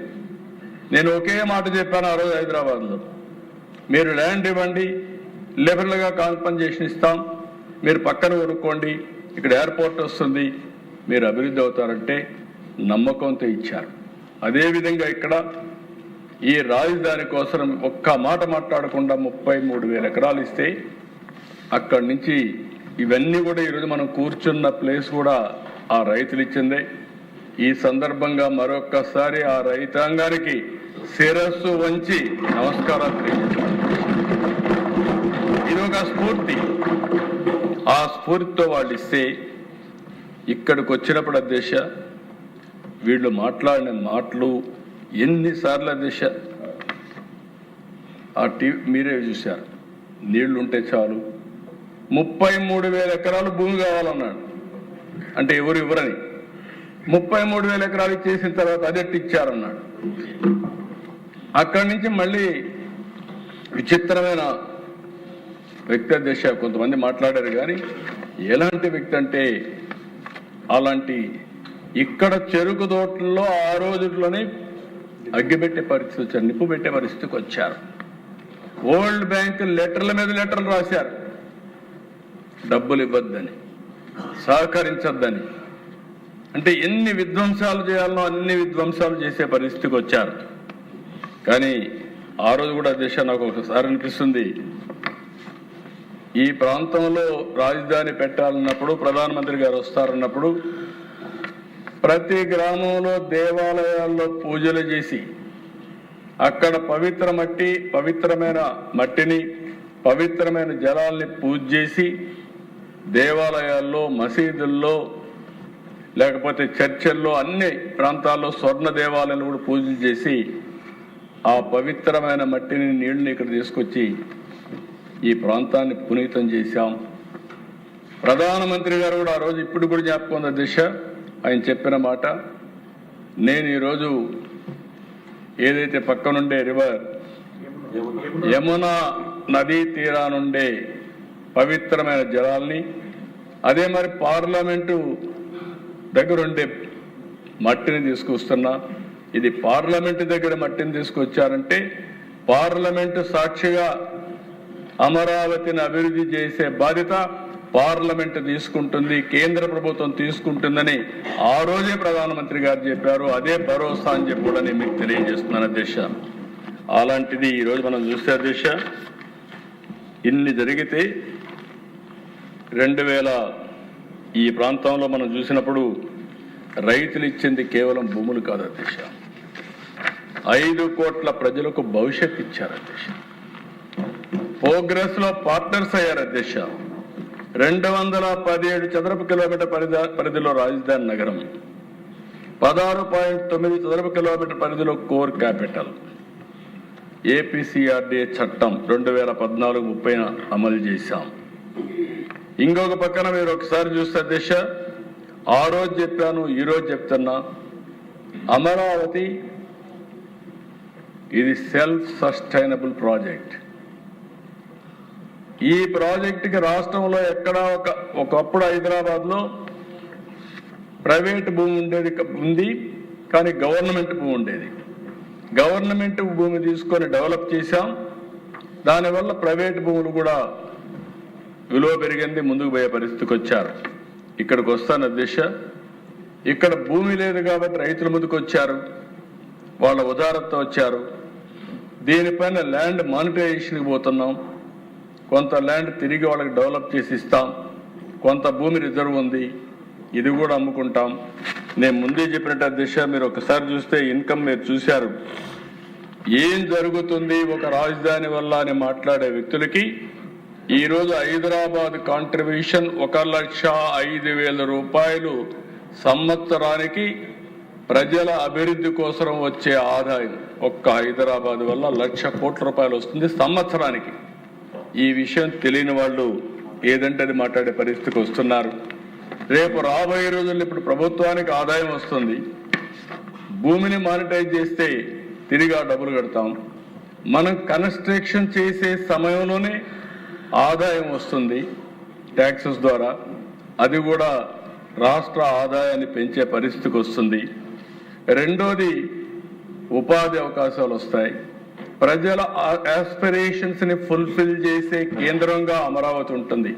నేను ఒకే మాట చెప్పాను ఆ రోజు హైదరాబాద్లో, మీరు ల్యాండ్ ఇవ్వండి, లిబరల్గా కాంపన్సేషన్ ఇస్తాం, మీరు పక్కన కొనుక్కోండి, ఇక్కడ ఎయిర్పోర్ట్ వస్తుంది, మీరు అభివృద్ధి అవుతారంటే నమ్మకంతో ఇచ్చారు. అదేవిధంగా ఇక్కడ ఈ రాజధాని కోసం ఒక్క మాట మాట్లాడకుండా 33,000 ఎకరాలు ఇస్తే అక్కడి నుంచి ఇవన్నీ కూడా ఈరోజు మనం కూర్చున్న ప్లేస్ కూడా ఆ రైతులు ఇచ్చిందే. ఈ సందర్భంగా మరొక్కసారి ఆ రైతాంగానికి శిరస్సు వంచి నమస్కారాలు తెలియజేస్తాను. ఇది ఒక స్ఫూర్తి. ఆ స్ఫూర్తితో వాళ్ళు ఇస్తే ఇక్కడికి వచ్చినప్పుడు అధ్యక్ష వీళ్ళు మాట్లాడిన మాటలు ఎన్నిసార్లు అధ్యక్ష ఆ టీవీ మీరే చూశారు. నీళ్లుంటే చాలు, 33,000 ఎకరాలు భూమి కావాలన్నాడు. అంటే ఎవరు ఇవ్వరని 33,000 ఎకరాలు ఇచ్చేసిన తర్వాత అదెట్టి ఇచ్చారన్నాడు. అక్కడి నుంచి మళ్ళీ విచిత్రమైన వ్యక్తి అధ్యక్ష కొంతమంది మాట్లాడారు. కానీ ఎలాంటి వ్యక్తి అంటే అలాంటి ఇక్కడ చెరుకు తోటల్లో ఆ రోజుల్లోనే అగ్గిపెట్టే పరిస్థితి వచ్చారు, నిప్పు పెట్టే పరిస్థితికి వచ్చారు. వరల్డ్ బ్యాంక్ లెటర్ల మీద లెటర్లు రాశారు, డబ్బులు ఇవ్వద్దని, సహకరించొద్దని. అంటే ఎన్ని విధ్వంసాలు చేయాలనో అన్ని విధ్వంసాలు చేసే పరిస్థితికి వచ్చారు. కానీ ఆ రోజు కూడా అధ్యక్ష నాకు ఒకసారి అనిపిస్తుంది, ఈ ప్రాంతంలో రాజధాని పెట్టాలన్నప్పుడు ప్రధానమంత్రి గారు వస్తారన్నప్పుడు ప్రతి గ్రామంలో దేవాలయాల్లో పూజలు చేసి అక్కడ పవిత్రమైన మట్టిని పవిత్రమైన జలాల్ని పూజ చేసి దేవాలయాల్లో మసీదుల్లో లేకపోతే చర్చల్లో అన్ని ప్రాంతాల్లో స్వర్ణ దేవాలయాలు కూడా పూజలు చేసి ఆ పవిత్రమైన మట్టిని నీళ్ళని ఇక్కడ తీసుకొచ్చి ఈ ప్రాంతాన్ని పునీతం చేశాం. ప్రధానమంత్రి గారు కూడా ఆ రోజు ఇప్పుడు కూడా జ్ఞాపకం దిశ ఆయన చెప్పిన మాట, నేను ఈరోజు ఏదైతే పక్కనుండే రివర్ యమునా నదీ తీరానుండే పవిత్రమైన జలాల్ని అదే మరి పార్లమెంటు దగ్గరుండే మట్టిని తీసుకొస్తున్నా. ఇది పార్లమెంటు దగ్గర మట్టిని తీసుకొచ్చారంటే పార్లమెంటు సాక్షిగా అమరావతిని అభివృద్ధి చేసే బాధ్యత పార్లమెంట్ తీసుకుంటుంది, కేంద్ర ప్రభుత్వం తీసుకుంటుందని ఆ రోజే ప్రధానమంత్రి గారు చెప్పారు. అదే భరోసా అని చెప్పి కూడా నేను మీకు తెలియజేస్తున్నాను అధ్యక్ష. అలాంటిది ఈరోజు మనం చూస్తే అధ్యక్ష ఇన్ని జరిగితే 2000 ఈ ప్రాంతంలో మనం చూసినప్పుడు రైతులు ఇచ్చింది కేవలం భూములు కాదు అధ్యక్ష, 5 కోట్ల ప్రజలకు భవిష్యత్తు ఇచ్చారు అధ్యక్ష. ప్రోగ్రెస్ లో పార్ట్నర్స్ అయ్యారు అధ్యక్ష. 217 చదరపు కిలోమీటర్ పరిధిలో రాజధాని నగరం, 16.9 చదరపు కిలోమీటర్ పరిధిలో కోర్ క్యాపిటల్. ఏపీసీఆర్డీఏ చట్టం 2014-30 అమలు చేశాం. ఇంకొక పక్కన మీరు ఒకసారి చూస్తే అధ్యక్ష, ఆ రోజు చెప్పాను ఈ రోజు చెప్తున్నా, అమరావతి ఇది సెల్ఫ్ సస్టైనబుల్ ప్రాజెక్ట్. ఈ ప్రాజెక్టుకి రాష్ట్రంలో ఎక్కడా ఒకప్పుడు హైదరాబాద్లో ప్రైవేట్ భూమి ఉంది, కానీ గవర్నమెంట్ భూమి ఉండేది. గవర్నమెంట్ భూమి తీసుకొని డెవలప్ చేశాం, దానివల్ల ప్రైవేట్ భూములు కూడా విలువ పెరిగింది, ముందుకు పోయే పరిస్థితికి వచ్చారు. ఇక్కడికి వస్తాను అధ్యక్ష, ఇక్కడ భూమి లేదు కాబట్టి రైతుల ముందుకు వచ్చారు, వాళ్ళ ఉదారతతో వచ్చారు. దీనిపైన ల్యాండ్ మానిటైజేషన్కి పోతున్నాం, కొంత ల్యాండ్ తిరిగి వాళ్ళకి డెవలప్ చేసి ఇస్తాం, కొంత భూమి రిజర్వ్ ఉంది, ఇది కూడా అమ్ముకుంటాం. నేను ముందే చెప్పినట్టు అధ్యక్ష, మీరు ఒకసారి చూస్తే ఇన్కమ్ మీరు చూశారు. ఏం జరుగుతుంది ఒక రాజధాని వల్ల అని మాట్లాడే వ్యక్తులకి ఈరోజు హైదరాబాద్ కాంట్రిబ్యూషన్ 1,05,000 రూపాయలు సంవత్సరానికి ప్రజల అభివృద్ధి కోసం వచ్చే ఆదాయం ఒక్క హైదరాబాద్ వల్ల 1,00,000 కోట్ల రూపాయలు వస్తుంది సంవత్సరానికి. ఈ విషయం తెలియని వాళ్ళు ఏదంటే అది మాట్లాడే పరిస్థితికి వస్తున్నారు. రేపు రాబోయే రోజుల్లో ఇప్పుడు ప్రభుత్వానికి ఆదాయం వస్తుంది, భూమిని మానిటైజ్ చేస్తే తిరిగి ఆ డబ్బులు కడతాం. మనం కన్స్ట్రక్షన్ చేసే సమయంలోనే ఆదాయం వస్తుంది ట్యాక్సెస్ ద్వారా, అది కూడా రాష్ట్ర ఆదాయాన్ని పెంచే పరిస్థితికి వస్తుంది. రెండోది ఉపాధి అవకాశాలు వస్తాయి. ప్రజల ఆస్పిరేషన్స్ ని ఫుల్ఫిల్ చేసే కేంద్రంగా అమరావతి ఉంటుంది.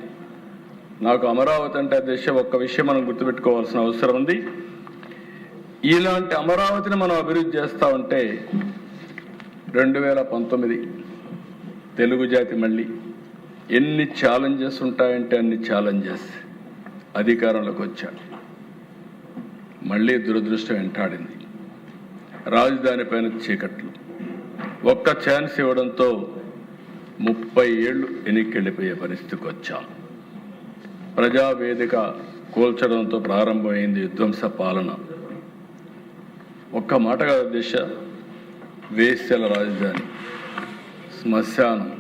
నాకు అమరావతి అంటే అధ్యక్ష ఒక్క విషయం మనం గుర్తుపెట్టుకోవాల్సిన అవసరం ఉంది. ఇలాంటి అమరావతిని మనం అభివృద్ధి చేస్తా ఉంటే 2019 తెలుగు జాతి మళ్ళీ ఎన్ని ఛాలెంజెస్ ఉంటాయంటే అన్ని ఛాలెంజెస్ అధికారంలోకి వచ్చాడు. మళ్ళీ దురదృష్టం వెంటాడింది, రాజధాని పైన చీకట్లు. ఒక్క ఛాన్స్ ఇవ్వడంతో 30 ఏళ్ళు వెనక్కెళ్ళిపోయే పరిస్థితికి వచ్చాం. ప్రజావేదిక కూల్చడంతో ప్రారంభమైంది విధ్వంస పాలన. ఒక్క మాటగా దిశ, వేశ్యల రాజధాని, శ్మశానం,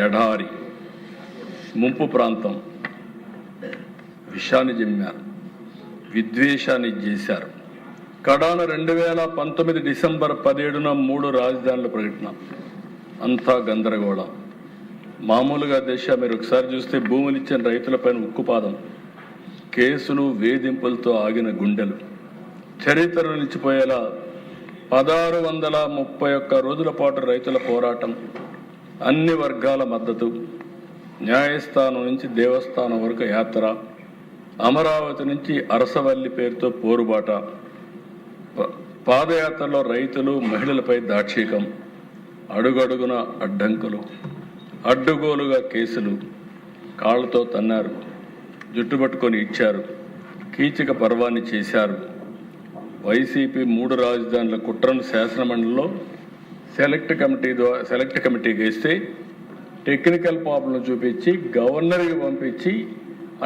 ఎడారి, ముంపు ప్రాంతం, విషాన్ని జమ్మారు, విద్వేషాన్ని చేశారు. కడాన 2019 డిసెంబర్ 17న 3 రాజధానుల ప్రకటన. అంతా గందరగోళం. మామూలుగా దేశ మీరు ఒకసారి చూస్తే భూములు ఇచ్చిన రైతులపైన ఉక్కుపాదం, కేసులు, వేధింపులతో ఆగిన గుండెలు, చరిత్ర నిలిచిపోయేలా 1631 రోజుల పాటు రైతుల పోరాటం, అన్ని వర్గాల మద్దతు, న్యాయస్థానం నుంచి దేవస్థానం వరకు యాత్ర, అమరావతి నుంచి అరసవల్లి పేరుతో పోరుబాట, పాదయాత్రలో రైతులు, మహిళలపై దాక్షికం, అడుగడుగున అడ్డంకులు, అడ్డుగోలుగా కేసులు, కాళ్లతో తన్నారు, జుట్టుపట్టుకొని ఇచ్చారు, కీచక పర్వాన్ని చేశారు. వైసీపీ 3 రాజధానుల కుట్రను శాసనమండలిలో సెలెక్ట్ కమిటీకి వేస్తే టెక్నికల్ ప్రాబ్లం చూపించి గవర్నర్కి పంపించి,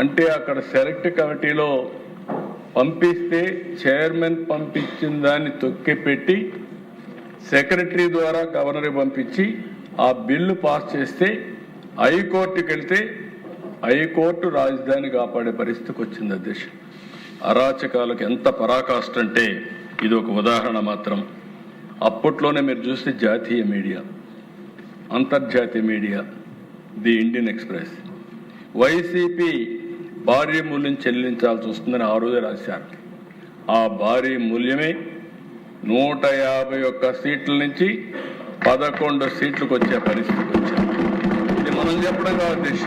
అంటే అక్కడ సెలెక్ట్ కమిటీలో పంపిస్తే చైర్మన్ పంపించిన దాన్ని తొక్కిపెట్టి సెక్రటరీ ద్వారా గవర్నర్కి పంపించి ఆ బిల్లు పాస్ చేస్తే హైకోర్టుకి వెళ్తే హైకోర్టు రాజధాని కాపాడే పరిస్థితికి వచ్చింది. అధ్యక్ష, అరాచకాలకు ఎంత పరాకాష్ట అంటే ఇది ఒక ఉదాహరణ మాత్రం. అప్పట్లోనే మీరు చూస్తే జాతీయ మీడియా, అంతర్జాతీయ media, the Indian express YCP భారీ మూల్యం చెల్లించాల్సి వస్తుందని ఆ రోజే రాశారు. ఆ భారీ మూల్యమే 151 సీట్ల నుంచి 11 సీట్లకు వచ్చే పరిస్థితికి వచ్చారు. ఇది మనం చెప్పడం కాదు దేశ.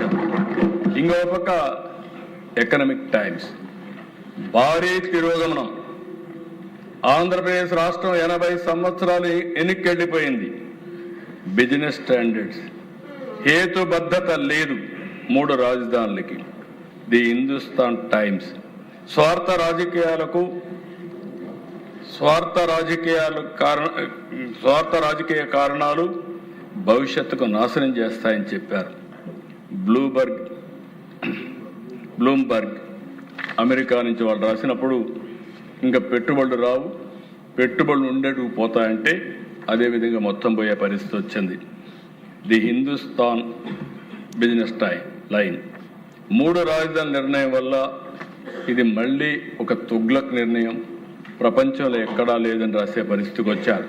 ఇంకో పక్క ఎకనామిక్ టైమ్స్ భారీ తిరోగమనం. ఆంధ్రప్రదేశ్ రాష్ట్రం 80 సంవత్సరాలు వెనక్కెళ్ళిపోయింది. బిజినెస్ స్టాండర్డ్స్, హేతుబద్ధత లేదు 3 రాజధానులకి. ది హిందుస్థాన్ టైమ్స్ స్వార్థ రాజకీయ కారణాలు భవిష్యత్తుకు నాశనం చేస్తాయని చెప్పారు. బ్లూంబర్గ్ అమెరికా నుంచి వాళ్ళు రాసినప్పుడు ఇంకా పెట్టుబడులు రావు, పెట్టుబడులు ఉండేటివి పోతాయంటే అదేవిధంగా మొత్తం పోయే పరిస్థితి వచ్చింది. ది హిందుస్థాన్ బిజినెస్ లైన్ 3 రాజధానుల నిర్ణయం వల్ల ఇది మళ్ళీ ఒక తుగ్లక్ నిర్ణయం, ప్రపంచంలో ఎక్కడా లేదని రాసే పరిస్థితికి వచ్చారు.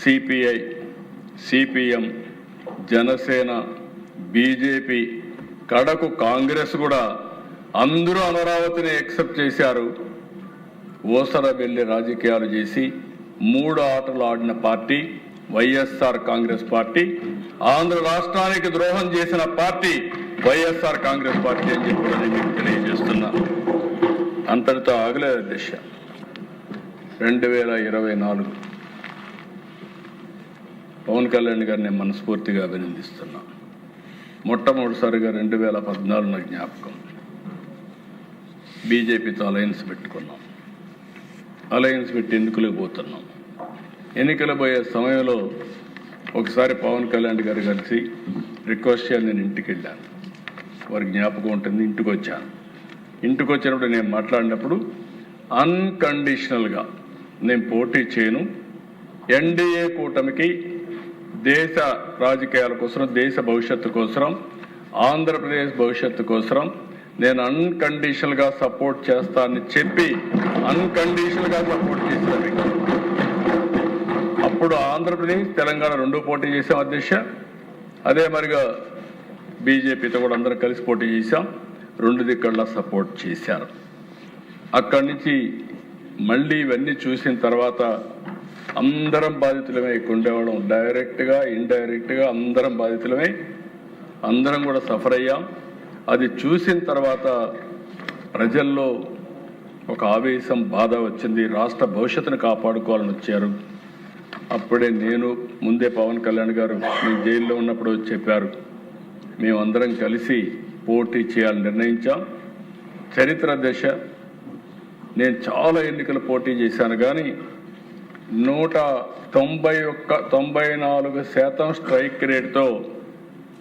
సిపిఐ, సిపిఎం, జనసేన, బీజేపీ, కడకు కాంగ్రెస్ కూడా అందరూ అమరావతిని యాక్సెప్ట్ చేశారు. ఓసర వెళ్లి రాజకీయాలు చేసి 3 ఆటలు ఆడిన పార్టీ వైఎస్ఆర్ కాంగ్రెస్ పార్టీ. ఆంధ్ర రాష్ట్రానికి ద్రోహం చేసిన పార్టీ వైఎస్ఆర్ కాంగ్రెస్ పార్టీ అని చెప్పి నేను తెలియజేస్తున్నా. అంతటితో ఆగలేదు దిశ. 2024 పవన్ కళ్యాణ్ గారిని మనస్ఫూర్తిగా అభినందిస్తున్నా. మొట్టమొదటిసారిగా 2014 నా జ్ఞాపకం, బీజేపీతో అలయన్స్ పెట్టుకున్నాం. అలయన్స్ పెట్టి ఎన్నికలకు పోతున్నాం. ఎన్నికలు పోయే సమయంలో ఒకసారి పవన్ కళ్యాణ్ గారు కలిసి రిక్వెస్ట్ చేయాలి. నేను ఇంటికి వెళ్ళాను, వారికి జ్ఞాపకం ఉంటుంది. ఇంటికి వచ్చాను. ఇంటికి వచ్చినప్పుడు నేను మాట్లాడినప్పుడు అన్కండిషనల్గా నేను పోటీ చేయను, ఎన్డీఏ కూటమికి దేశ రాజకీయాల కోసం, దేశ భవిష్యత్తు కోసం, ఆంధ్రప్రదేశ్ భవిష్యత్తు కోసం నేను అన్కండిషనల్గా సపోర్ట్ చేస్తానని చెప్పి అన్కండిషనల్గా సపోర్ట్ చేశాను. అప్పుడు ఆంధ్రప్రదేశ్, తెలంగాణ 2 పోటీ చేశాం అధ్యక్ష. అదే మరిగా బీజేపీతో కూడా అందరం కలిసి పోటీ చేశాం. 2 దిక్కల్లా సపోర్ట్ చేశారు. అక్కడి నుంచి మళ్ళీ ఇవన్నీ చూసిన తర్వాత అందరం బాధితులమే ఉండేవాళ్ళం. డైరెక్ట్గా, ఇండైరెక్ట్గా అందరం బాధితులమే, అందరం కూడా సఫర్ అయ్యాం. అది చూసిన తర్వాత ప్రజల్లో ఒక ఆవేశం, బాధ వచ్చింది. రాష్ట్ర భవిష్యత్తును కాపాడుకోవాలని వచ్చారు. అప్పుడే నేను, ముందే పవన్ కళ్యాణ్ గారు మీ జైల్లో ఉన్నప్పుడు చెప్పారు, మేమందరం కలిసి పోటీ చేయాలని నిర్ణయించాం. చరిత్ర దశ, నేను చాలా ఎన్నికలు పోటీ చేశాను కానీ 194% స్ట్రైక్ రేట్తో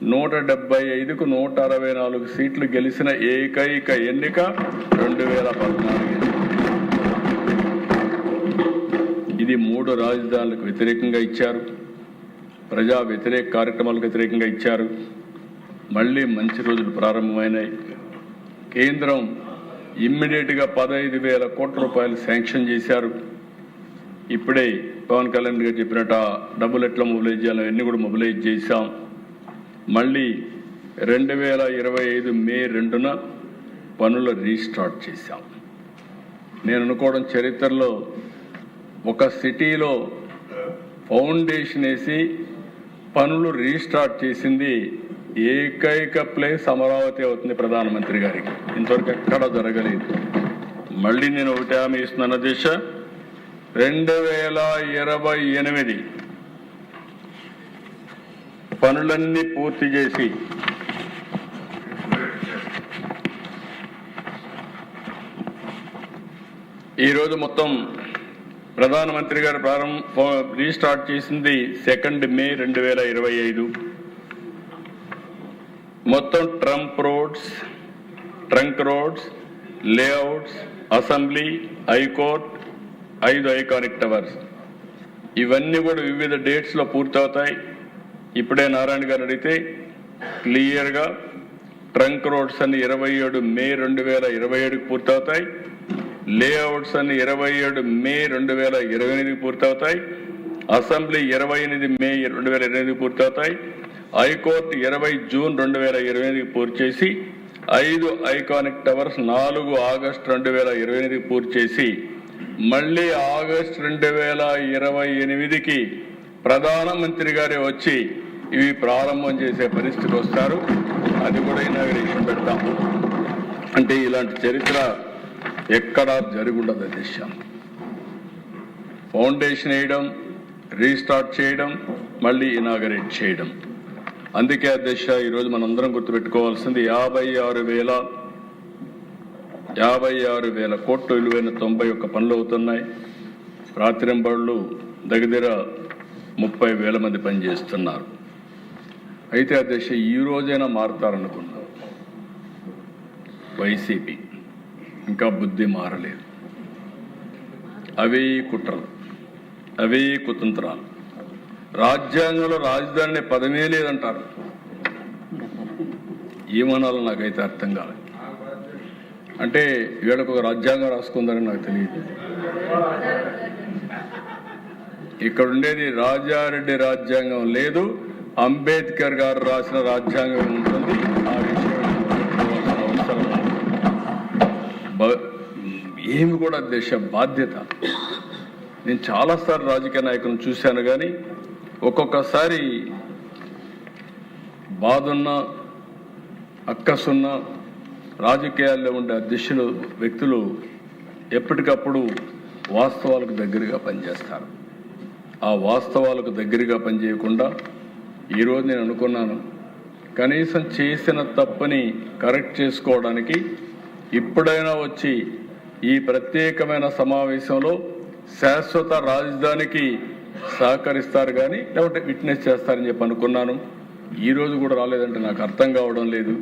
175కు 164 సీట్లు గెలిచిన ఏకైక ఎన్నిక 2014. ఇది 3 రాజధానులకు వ్యతిరేకంగా ఇచ్చారు, ప్రజా వ్యతిరేక కార్యక్రమాలకు వ్యతిరేకంగా ఇచ్చారు. మళ్ళీ మంచి రోజులు ప్రారంభమైనాయి. కేంద్రం ఇమ్మీడియట్గా 15,000 కోట్ల రూపాయలు శాంక్షన్ చేశారు. ఇప్పుడే పవన్ కళ్యాణ్ గారు చెప్పినట్టు డబ్బులు ఎట్లా మొబిలైజ్ చేయాలో అన్నీ కూడా మొబిలైజ్ చేశాం. మళ్ళీ 2025 మే 2న పనులు రీస్టార్ట్ చేశాం. నేను అనుకోవడం చరిత్రలో ఒక సిటీలో ఫౌండేషన్ వేసి పనులు రీస్టార్ట్ చేసింది ఏకైక ప్లేస్ అమరావతి అవుతుంది ప్రధానమంత్రి గారికి. ఇంతవరకు ఎక్కడా జరగలేదు. మళ్ళీ నేను ఒకటి హామీ ఇస్తున్నాను అధ్యక్ష, 2028 పనులన్నీ పూర్తి చేసి ఈరోజు మొత్తం ప్రధానమంత్రి గారు రీస్టార్ట్ చేసింది 2 మే 2025. మొత్తం trunk roads, layouts, assembly, high court, 5 iconic towers ఇవన్నీ కూడా వివిధ డేట్స్లో పూర్తవుతాయి. ఇప్పుడే నారాయణ గారు అడిగితే క్లియర్గా ట్రంక్ రోడ్స్ అన్ని 27 మే 2027కి పూర్తవుతాయి, లేఅవుట్స్ అన్ని 27 మే 2028కి పూర్తవుతాయి, అసెంబ్లీ 28 మే 2028కి పూర్తవుతాయి, హైకోర్టు 20 జూన్ 2028కి పూర్తి చేసి 5 ఐకానిక్ టవర్స్ 4 ఆగస్టు 2028కి పూర్తి చేసి మళ్ళీ ఆగస్టు 2028కి ప్రధానమంత్రి గారే వచ్చి ఇవి ప్రారంభం చేసే పరిస్థితి వస్తారు. అది కూడా ఇనాగరేషన్ పెడతాం. అంటే ఇలాంటి చరిత్ర ఎక్కడా జరుగుండదు అధ్యక్ష. ఫౌండేషన్ వేయడం, రీస్టార్ట్ చేయడం, మళ్ళీ ఇనాగరేట్ చేయడం. అందుకే అధ్యక్ష ఈరోజు మనందరం గుర్తుపెట్టుకోవాల్సింది 56,000 కోట్ల విలువైన 91 పనులు అవుతున్నాయి. రాత్రింబళ్ళు దగ్గర 30,000 మంది పనిచేస్తున్నారు. అయితే అధ్యక్ష ఈ రోజైనా మారుతారనుకున్నాం. వైసీపీ ఇంకా బుద్ధి మారలేదు. అవే కుట్రలు, అవే కుతంత్రాలు. రాజ్యాంగంలో రాజధాని పదమే లేదంటారు. ఏమనాలో నాకైతే అర్థం కాలేదు. అంటే వీళ్ళకు ఒక రాజ్యాంగం రాసుకుందని నాకు తెలియదు. ఇక్కడ ఉండేది రాజారెడ్డి రాజ్యాంగం లేదు, అంబేద్కర్ గారు రాసిన రాజ్యాంగం ఉంటుంది. ఆ విషయం అవసరం ఏమి కూడా దేశ బాధ్యత. నేను చాలాసార్లు రాజకీయ నాయకులను చూశాను, కానీ ఒక్కొక్కసారి బాధున్న అక్కసున్న రాజకీయాల్లో ఉండే అధ్యక్షులు వ్యక్తులు ఎప్పటికప్పుడు వాస్తవాలకు దగ్గరగా పనిచేస్తారు. ఆ వాస్తవాలకు దగ్గరగా పనిచేయకుండా ఈరోజు నేను అనుకున్నాను, కనీసం చేసిన తప్పని కరెక్ట్ చేసుకోవడానికి ఇప్పుడైనా వచ్చి ఈ ప్రత్యేకమైన సమావేశంలో శాశ్వత రాజధానికి సహకరిస్తారు, కానీ లేకపోతే విట్నెస్ చేస్తారని చెప్పి అనుకున్నాను. ఈరోజు కూడా రాలేదంటే నాకు అర్థం కావడం లేదు.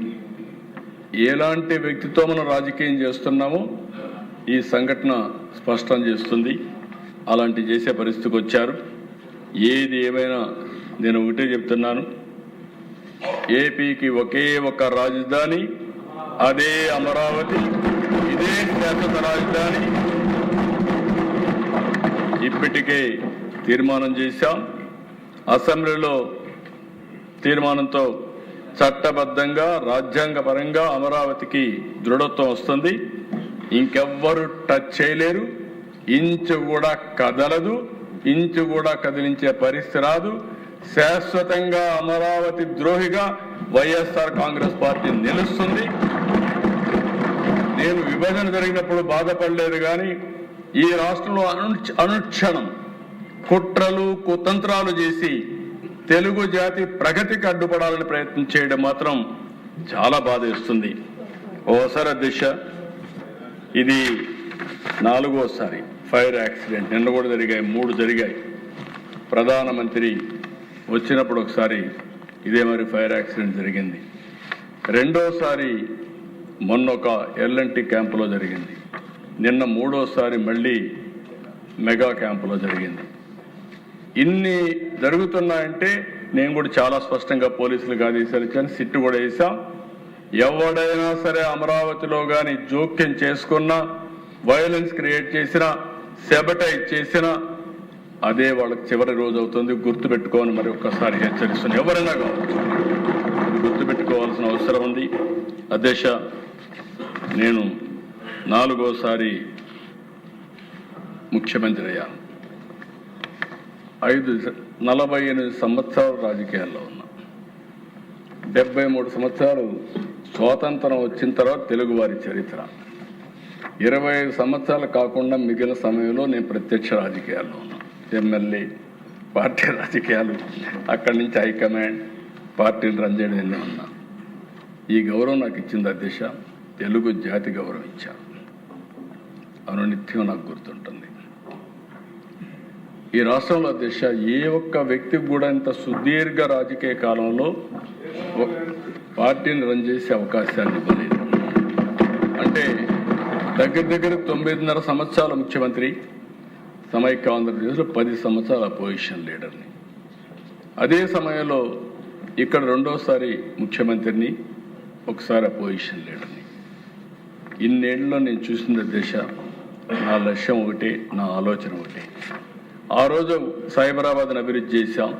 ఎలాంటి వ్యక్తితో మనం రాజకీయం చేస్తున్నామో ఈ సంఘటన స్పష్టం చేస్తుంది. అలాంటి చేసే పరిస్థితికి వచ్చారు. ఏది ఏమైనా నేను ఒకటే చెప్తున్నాను, ఏపీకి ఒకే ఒక రాజధాని, అదే అమరావతి, ఇదే శాశ్వత రాజధాని. ఇప్పటికే తీర్మానం చేశాం. అసెంబ్లీలో తీర్మానంతో చట్టబద్ధంగా రాజ్యాంగపరంగా అమరావతికి దృఢత్వం వస్తుంది. ఇంకెవ్వరు టచ్ చేయలేరు. ఇంచు కూడా కదలదు, ఇంచు కూడా కదిలించే పరిస్థితి రాదు. శాశ్వతంగా అమరావతి ద్రోహిగా వైఎస్ఆర్ కాంగ్రెస్ పార్టీ నిలుస్తుంది. నేను విభజన జరిగినప్పుడు బాధపడలేదు, కానీ ఈ రాష్ట్రంలో అనుక్షణం కుట్రలు కుతంత్రాలు చేసి తెలుగు జాతి ప్రగతికి అడ్డుపడాలని ప్రయత్నం చేయడం మాత్రం చాలా బాధేస్తుంది. ఓసారి అధ్యక్ష, ఇది 4వసారి ఫైర్ యాక్సిడెంట్. నిన్న కూడా జరిగాయి, 3 జరిగాయి. ప్రధానమంత్రి వచ్చినప్పుడు ఒకసారి ఇదే మరి ఫైర్ యాక్సిడెంట్ జరిగింది. రెండోసారి మొన్న ఒక ఎల్ఎన్టీ క్యాంపులో జరిగింది. నిన్న మూడోసారి మళ్ళీ మెగా క్యాంపులో జరిగింది. ఇన్ని జరుగుతున్నాయంటే నేను కూడా చాలా స్పష్టంగా పోలీసులకు ఆదేశాలు ఇచ్చాను, సిట్టు కూడా వేసాం. ఎవడైనా సరే అమరావతిలో కానీ జోక్యం చేసుకున్నా, వైలెన్స్ క్రియేట్ చేసినా, సెబటైజ్ చేసినా అదే వాళ్ళకి చివరి రోజు అవుతుంది. గుర్తుపెట్టుకోని మరి ఒక్కసారి హెచ్చరిస్తున్నాను. ఎవరైనా కావచ్చు, గుర్తుపెట్టుకోవాల్సిన అవసరం ఉంది. అధ్యక్ష, నేను 4వసారి ముఖ్యమంత్రి అయ్యాను. 48 సంవత్సరాలు రాజకీయాల్లో ఉన్నా. 73 సంవత్సరాలు స్వాతంత్రం వచ్చిన తర్వాత తెలుగువారి చరిత్ర. 25 సంవత్సరాలు కాకుండా మిగిలిన సమయంలో నేను ప్రత్యక్ష రాజకీయాల్లో ఉన్నా. ఎమ్మెల్యే, పార్టీ రాజకీయాలు, అక్కడి నుంచి హైకమాండ్, పార్టీని రన్ చేయడం ఉన్నా. ఈ గౌరవం నాకు ఇచ్చింది అధ్యక్ష, తెలుగు జాతి గౌరవం ఇచ్చారు. అవును, నిత్యం నాకు గుర్తుంటుంది. ఈ రాష్ట్రంలో అధ్యక్ష ఏ ఒక్క వ్యక్తికి కూడా ఇంత సుదీర్ఘ రాజకీయ కాలంలో పార్టీని రన్ చేసే అవకాశాన్ని ఇవ్వలేదు. అంటే దగ్గర 9.5 సంవత్సరాల ముఖ్యమంత్రి, సమైక్య ఆంధ్రప్రదేశ్లో 10 సంవత్సరాల అపోజిషన్ లీడర్ని. అదే సమయంలో ఇక్కడ రెండోసారి ముఖ్యమంత్రిని, ఒకసారి అపోజిషన్ లీడర్ని. ఇన్నేళ్ళలో నేను చూసిన దిశ, నా లక్ష్యం ఒకటే, నా ఆలోచన ఒకటే. ఆ రోజు సైబరాబాద్ని అభివృద్ధి చేశాం.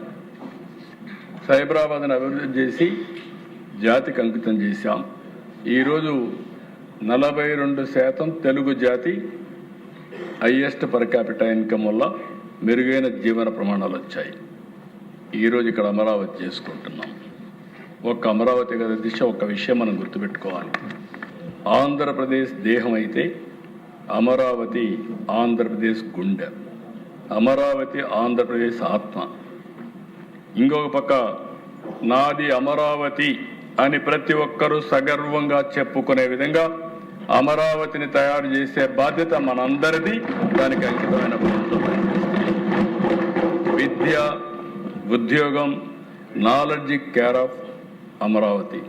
సైబరాబాద్ని అభివృద్ధి చేసి జాతికి అంకితం చేశాం. ఈరోజు 42% తెలుగు జాతి హైయెస్ట్ పర్ క్యాపిటల్ ఇన్కమ్ వల్ల మెరుగైన జీవన ప్రమాణాలు వచ్చాయి. ఈరోజు ఇక్కడ అమరావతి చేసుకుంటున్నాం. ఒక్క అమరావతి కదా దిశ, ఒక్క విషయం మనం గుర్తుపెట్టుకోవాలి. ఆంధ్రప్రదేశ్ దేహం అయితే అమరావతి ఆంధ్రప్రదేశ్ గుండె, అమరావతి ఆంధ్రప్రదేశ్ ఆత్మ. ఇంకొక పక్క నాది అమరావతి అని ప్రతి ఒక్కరూ సగర్వంగా చెప్పుకునే విధంగా అమరావతిని తయారు చేసే బాధ్యత మనందరిది. దానికి అంకితమైన విద్య, ఉద్యోగం, knowledge care of Amaravati.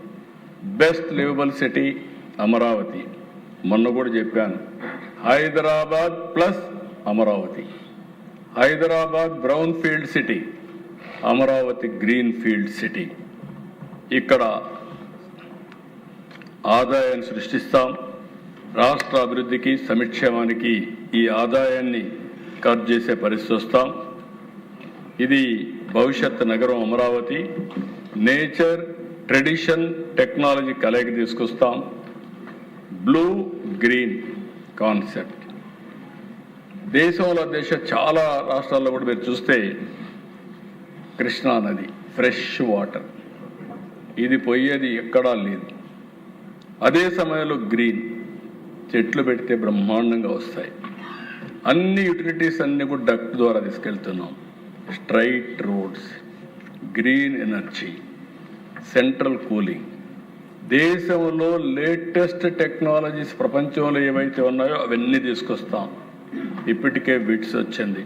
Best liveable city Amaravati. మొన్న కూడా చెప్పాను, Hyderabad plus Amaravati. Hyderabad brown field city, Amaravati green field city. ఇక్కడ ఆదాయాన్ని సృష్టిస్తాం. రాష్ట్ర అభివృద్ధికి, సంక్షేమానికి ఈ ఆదాయాన్ని ఖర్చు చేసే పరిస్థితి వస్తాం. ఇది భవిష్యత్ నగరం అమరావతి. నేచర్, ట్రెడిషన్, టెక్నాలజీ కలయిక తీసుకొస్తాం. Blue green concept. దేశంలో చాలా రాష్ట్రాల్లో కూడా మీరు చూస్తే కృష్ణా నది ఫ్రెష్ వాటర్, ఇది పోయేది ఎక్కడా లేదు. అదే సమయంలో గ్రీన్, చెట్లు పెడితే బ్రహ్మాండంగా వస్తాయి. అన్ని యూటిలిటీస్ అన్ని కూడా డక్ట్ ద్వారా తీసుకెళ్తున్నాం. Straight roads, green energy, central cooling. దేశంలో లేటెస్ట్ టెక్నాలజీస్ ప్రపంచంలో ఏవైతే ఉన్నాయో అవన్నీ తీసుకొస్తాం. ఇప్పటికే బిట్స్ వచ్చింది,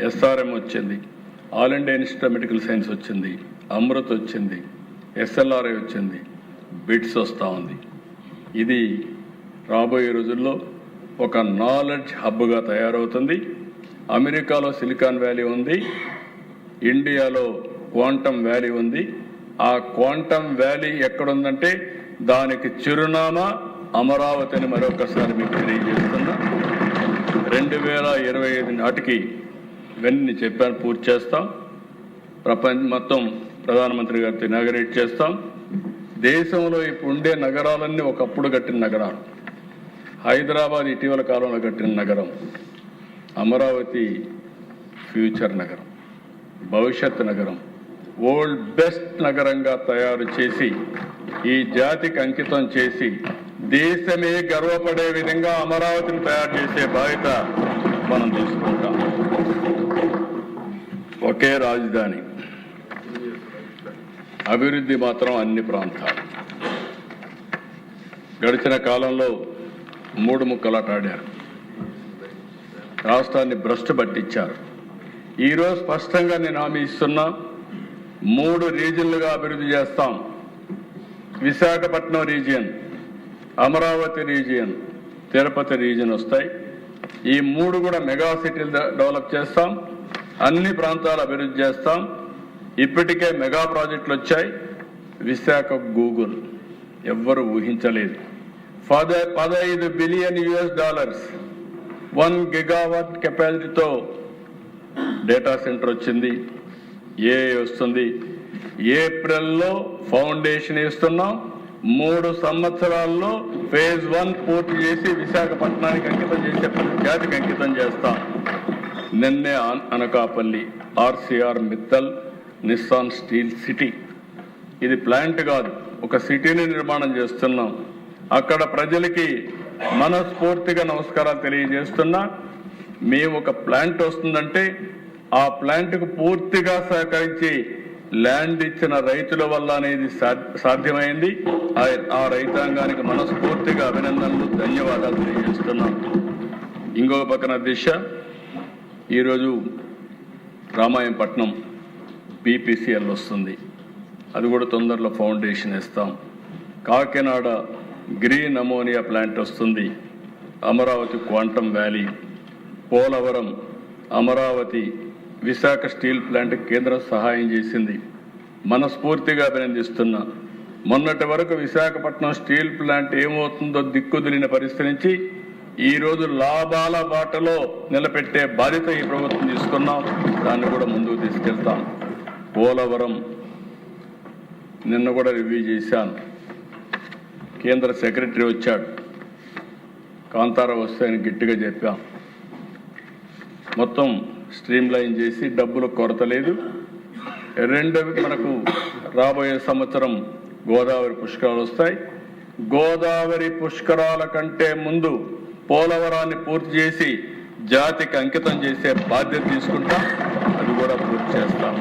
ఎస్ఆర్ఎం వచ్చింది, all India institute of medical science వచ్చింది, అమృత్ వచ్చింది, ఎస్ఎల్ఆర్ఐ వచ్చింది, బిట్స్ వస్తూ ఉంది. ఇది రాబోయే రోజుల్లో ఒక నాలెడ్జ్ హబ్గా తయారవుతుంది. అమెరికాలో సిలికాన్ వ్యాలీ ఉంది, ఇండియాలో క్వాంటమ్ వ్యాలీ ఉంది. ఆ క్వాంటమ్ వ్యాలీ ఎక్కడుందంటే దానికి చిరునామా అమరావతి అని మరొకసారి మీకు తెలియజేస్తున్నా. 2025 నాటికి ఇవన్నీ చెప్పాను, పూర్తి చేస్తాం. ప్రపంచం మొత్తం ప్రధానమంత్రి గారితో ఇనాగరేట్ చేస్తాం. దేశంలో ఇప్పుడు ఉండే నగరాలన్నీ ఒకప్పుడు కట్టిన నగరాలు. హైదరాబాద్ ఇటీవల కాలంలో కట్టిన నగరం, అమరావతి ఫ్యూచర్ నగరం, భవిష్యత్ నగరం, వరల్డ్ బెస్ట్ నగరంగా తయారు చేసి ఈ జాతికి అంకితం చేసి దేశమే గర్వపడే విధంగా అమరావతిని తయారు చేసే బాధ్యత మనం తీసుకుంటాం. ఒకే రాజధాని, అభివృద్ధి మాత్రం అన్ని ప్రాంతాలు. గడిచిన కాలంలో 3 ముక్కలాట ఆడారు, రాష్ట్రాన్ని భ్రష్టు పట్టించారు. ఈరోజు స్పష్టంగా నేను హామీ ఇస్తున్నా, 3 రీజియన్లుగా అభివృద్ధి చేస్తాం. Visakhapatnam region, Amaravati region, Tirupati region వస్తాయి. ఈ 3 కూడా మెగా సిటీలు డెవలప్ చేస్తాం. అన్ని ప్రాంతాలు అభివృద్ధి చేస్తాం. ఇప్పటికే మెగా ప్రాజెక్టులు వచ్చాయి. విశాఖ గూగుల్ ఎవ్వరు ఊహించలేదు. $15 బిలియన్, 1 గిగావాట్ కెపాసిటీతో డేటా సెంటర్ వచ్చింది. ఏఐ వస్తుంది. ఏప్రిల్లో ఫౌండేషన్ వేస్తున్నాం. 3 సంవత్సరాల్లో ఫేజ్ 1 పూర్తి చేసి విశాఖపట్నానికి అంకితం చేసే జాతికి అంకితం చేస్తాం. నిన్నే Anakapalli RCR Mittal Nissan steel city, ఇది ప్లాంట్ కాదు, ఒక సిటీని నిర్మాణం చేస్తున్నాం. అక్కడ ప్రజలకి మనస్ఫూర్తిగా నమస్కారాలు తెలియజేస్తున్నా. మేము ఒక ప్లాంట్ వస్తుందంటే ఆ ప్లాంట్కు పూర్తిగా సహకరించి ల్యాండ్ ఇచ్చిన రైతుల వల్ల అనేది సాధ్యమైంది. ఆ రైతాంగానికి మనస్ఫూర్తిగా అభినందనలు, ధన్యవాదాలు తెలియజేస్తున్నాం. ఇంకొక పక్కన దిశ, ఈరోజు రామాయంపట్నం BPCL వస్తుంది, అది కూడా తొందరలో ఫౌండేషన్ ఇస్తాం. కాకినాడ గ్రీన్ అమోనియా ప్లాంట్ వస్తుంది. Amaravati quantum valley, Polavaram, Amaravati, Visakha steel plant కేంద్రం సహాయం చేసింది. మనస్ఫూర్తిగా అభినందిస్తున్నా. మొన్నటి వరకు విశాఖపట్నం స్టీల్ ప్లాంట్ ఏమవుతుందో దిక్కుదిలిన పరిస్థితి నుంచి ఈరోజు లాభాల బాటలో నిలబెట్టే బాధ్యత ఈ ప్రభుత్వం తీసుకున్నాం. దాన్ని కూడా ముందుకు తీసుకెళ్తాం. పోలవరం నిన్న కూడా రివ్యూ చేశాను. కేంద్ర సెక్రటరీ వచ్చాడు, కాంతారావు వస్తే ఆయన గట్టిగా చెప్పాం. మొత్తం స్ట్రీమ్ లైన్ చేసి డబ్బుల కొరత లేదు. రెండవది, మనకు రాబోయే సంవత్సరం గోదావరి పుష్కరాలు వస్తాయి. గోదావరి పుష్కరాల కంటే ముందు పోలవరాన్ని పూర్తి చేసి జాతికి అంకితం చేసే బాధ్యత తీసుకుంటాం. అది కూడా పూర్తి చేస్తాం.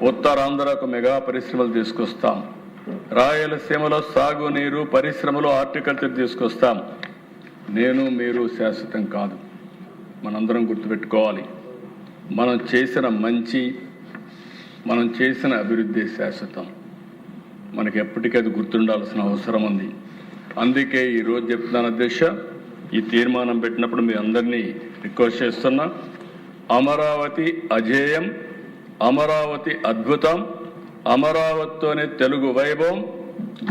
ఉత్తరాంధ్రకు మెగా పరిశ్రమలు తీసుకొస్తాం. రాయలసీమలో సాగునీరు, పరిశ్రమలు, హార్టికల్చర్ తీసుకొస్తాం. నేను మీరు శాశ్వతం కాదు, మనందరం గుర్తుపెట్టుకోవాలి. మనం చేసిన మంచి, మనం చేసిన అభివృద్ధి శాశ్వతం. మనకి ఎప్పటికీ అది గుర్తుండాల్సిన అవసరం ఉంది. అందుకే ఈరోజు చెప్తున్నాను అధ్యక్ష, ఈ తీర్మానం పెట్టినప్పుడు మీ అందరినీ రిక్వెస్ట్ చేస్తున్నా. అమరావతి అజేయం, అమరావతి అద్భుతం, అమరావతితోనే తెలుగు వైభవం.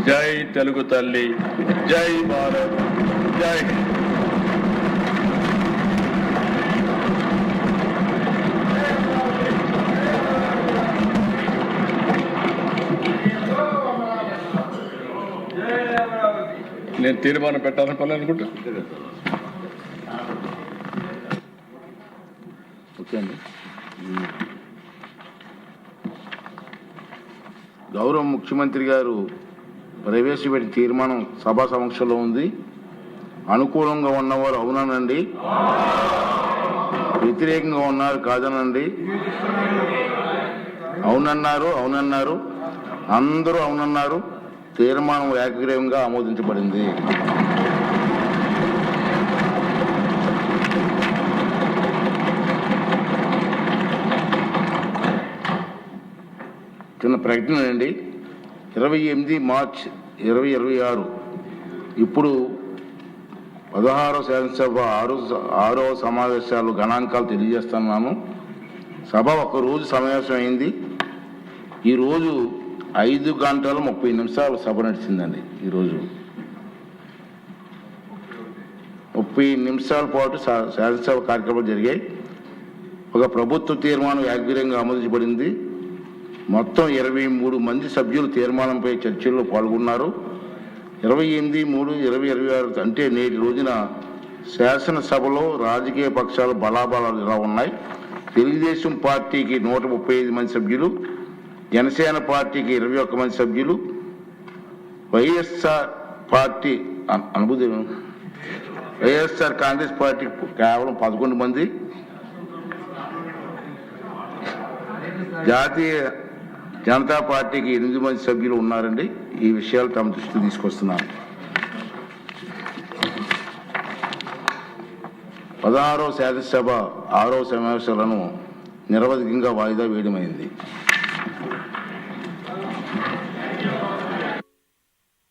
జై తెలుగు తల్లి, జై భారత్, జై హింద్. నేను తీర్మానం పెట్టాలని పని అనుకుంటా. ఓకే అండి. గౌరవ ముఖ్యమంత్రి గారు ప్రవేశపెట్టిన తీర్మానం సభా సమక్షంలో ఉంది. అనుకూలంగా ఉన్నవారు అవునానండి, వ్యతిరేకంగా ఉన్నారు కాదనండి. అవునన్నారు, అందరూ అవునన్నారు. తీర్మానం ఏకగ్రీవంగా ఆమోదించబడింది. చిన్న ప్రకటన అండి. 28 మార్చి 2026 ఇప్పుడు 16వ శాసనసభ 6వ సమావేశాలు గణాంకాలు తెలియజేస్తున్నాను. సభ ఒకరోజు సమావేశం అయింది. ఈరోజు 5 గంటల 30 నిమిషాలు సభ నడిచిందండి. ఈరోజు 30 నిమిషాల పాటు శాసనసభ కార్యక్రమాలు జరిగాయి. ఒక ప్రభుత్వ తీర్మానం ఏకగ్రీవంగా ఆమోదించబడింది. మొత్తం 23 మంది సభ్యులు తీర్మానంపై చర్చల్లో పాల్గొన్నారు. 28/3/2026 అంటే నేటి రోజున శాసనసభలో రాజకీయ పక్షాలు బలాబలాలు ఇలా ఉన్నాయి. తెలుగుదేశం పార్టీకి 135 మంది సభ్యులు, జనసేన పార్టీకి 21 మంది సభ్యులు, వైఎస్ఆర్ పార్టీ వైఎస్ఆర్ కాంగ్రెస్ పార్టీకి కేవలం 11 మంది, జాతీయ జనతా పార్టీకి 8 మంది సభ్యులు ఉన్నారండి. ఈ విషయాలు తమ దృష్టికి తీసుకొస్తున్నాను. 16వ శాసనసభ 6వ సమావేశాలను నిరవధికంగా వాయిదా వేయడమైంది.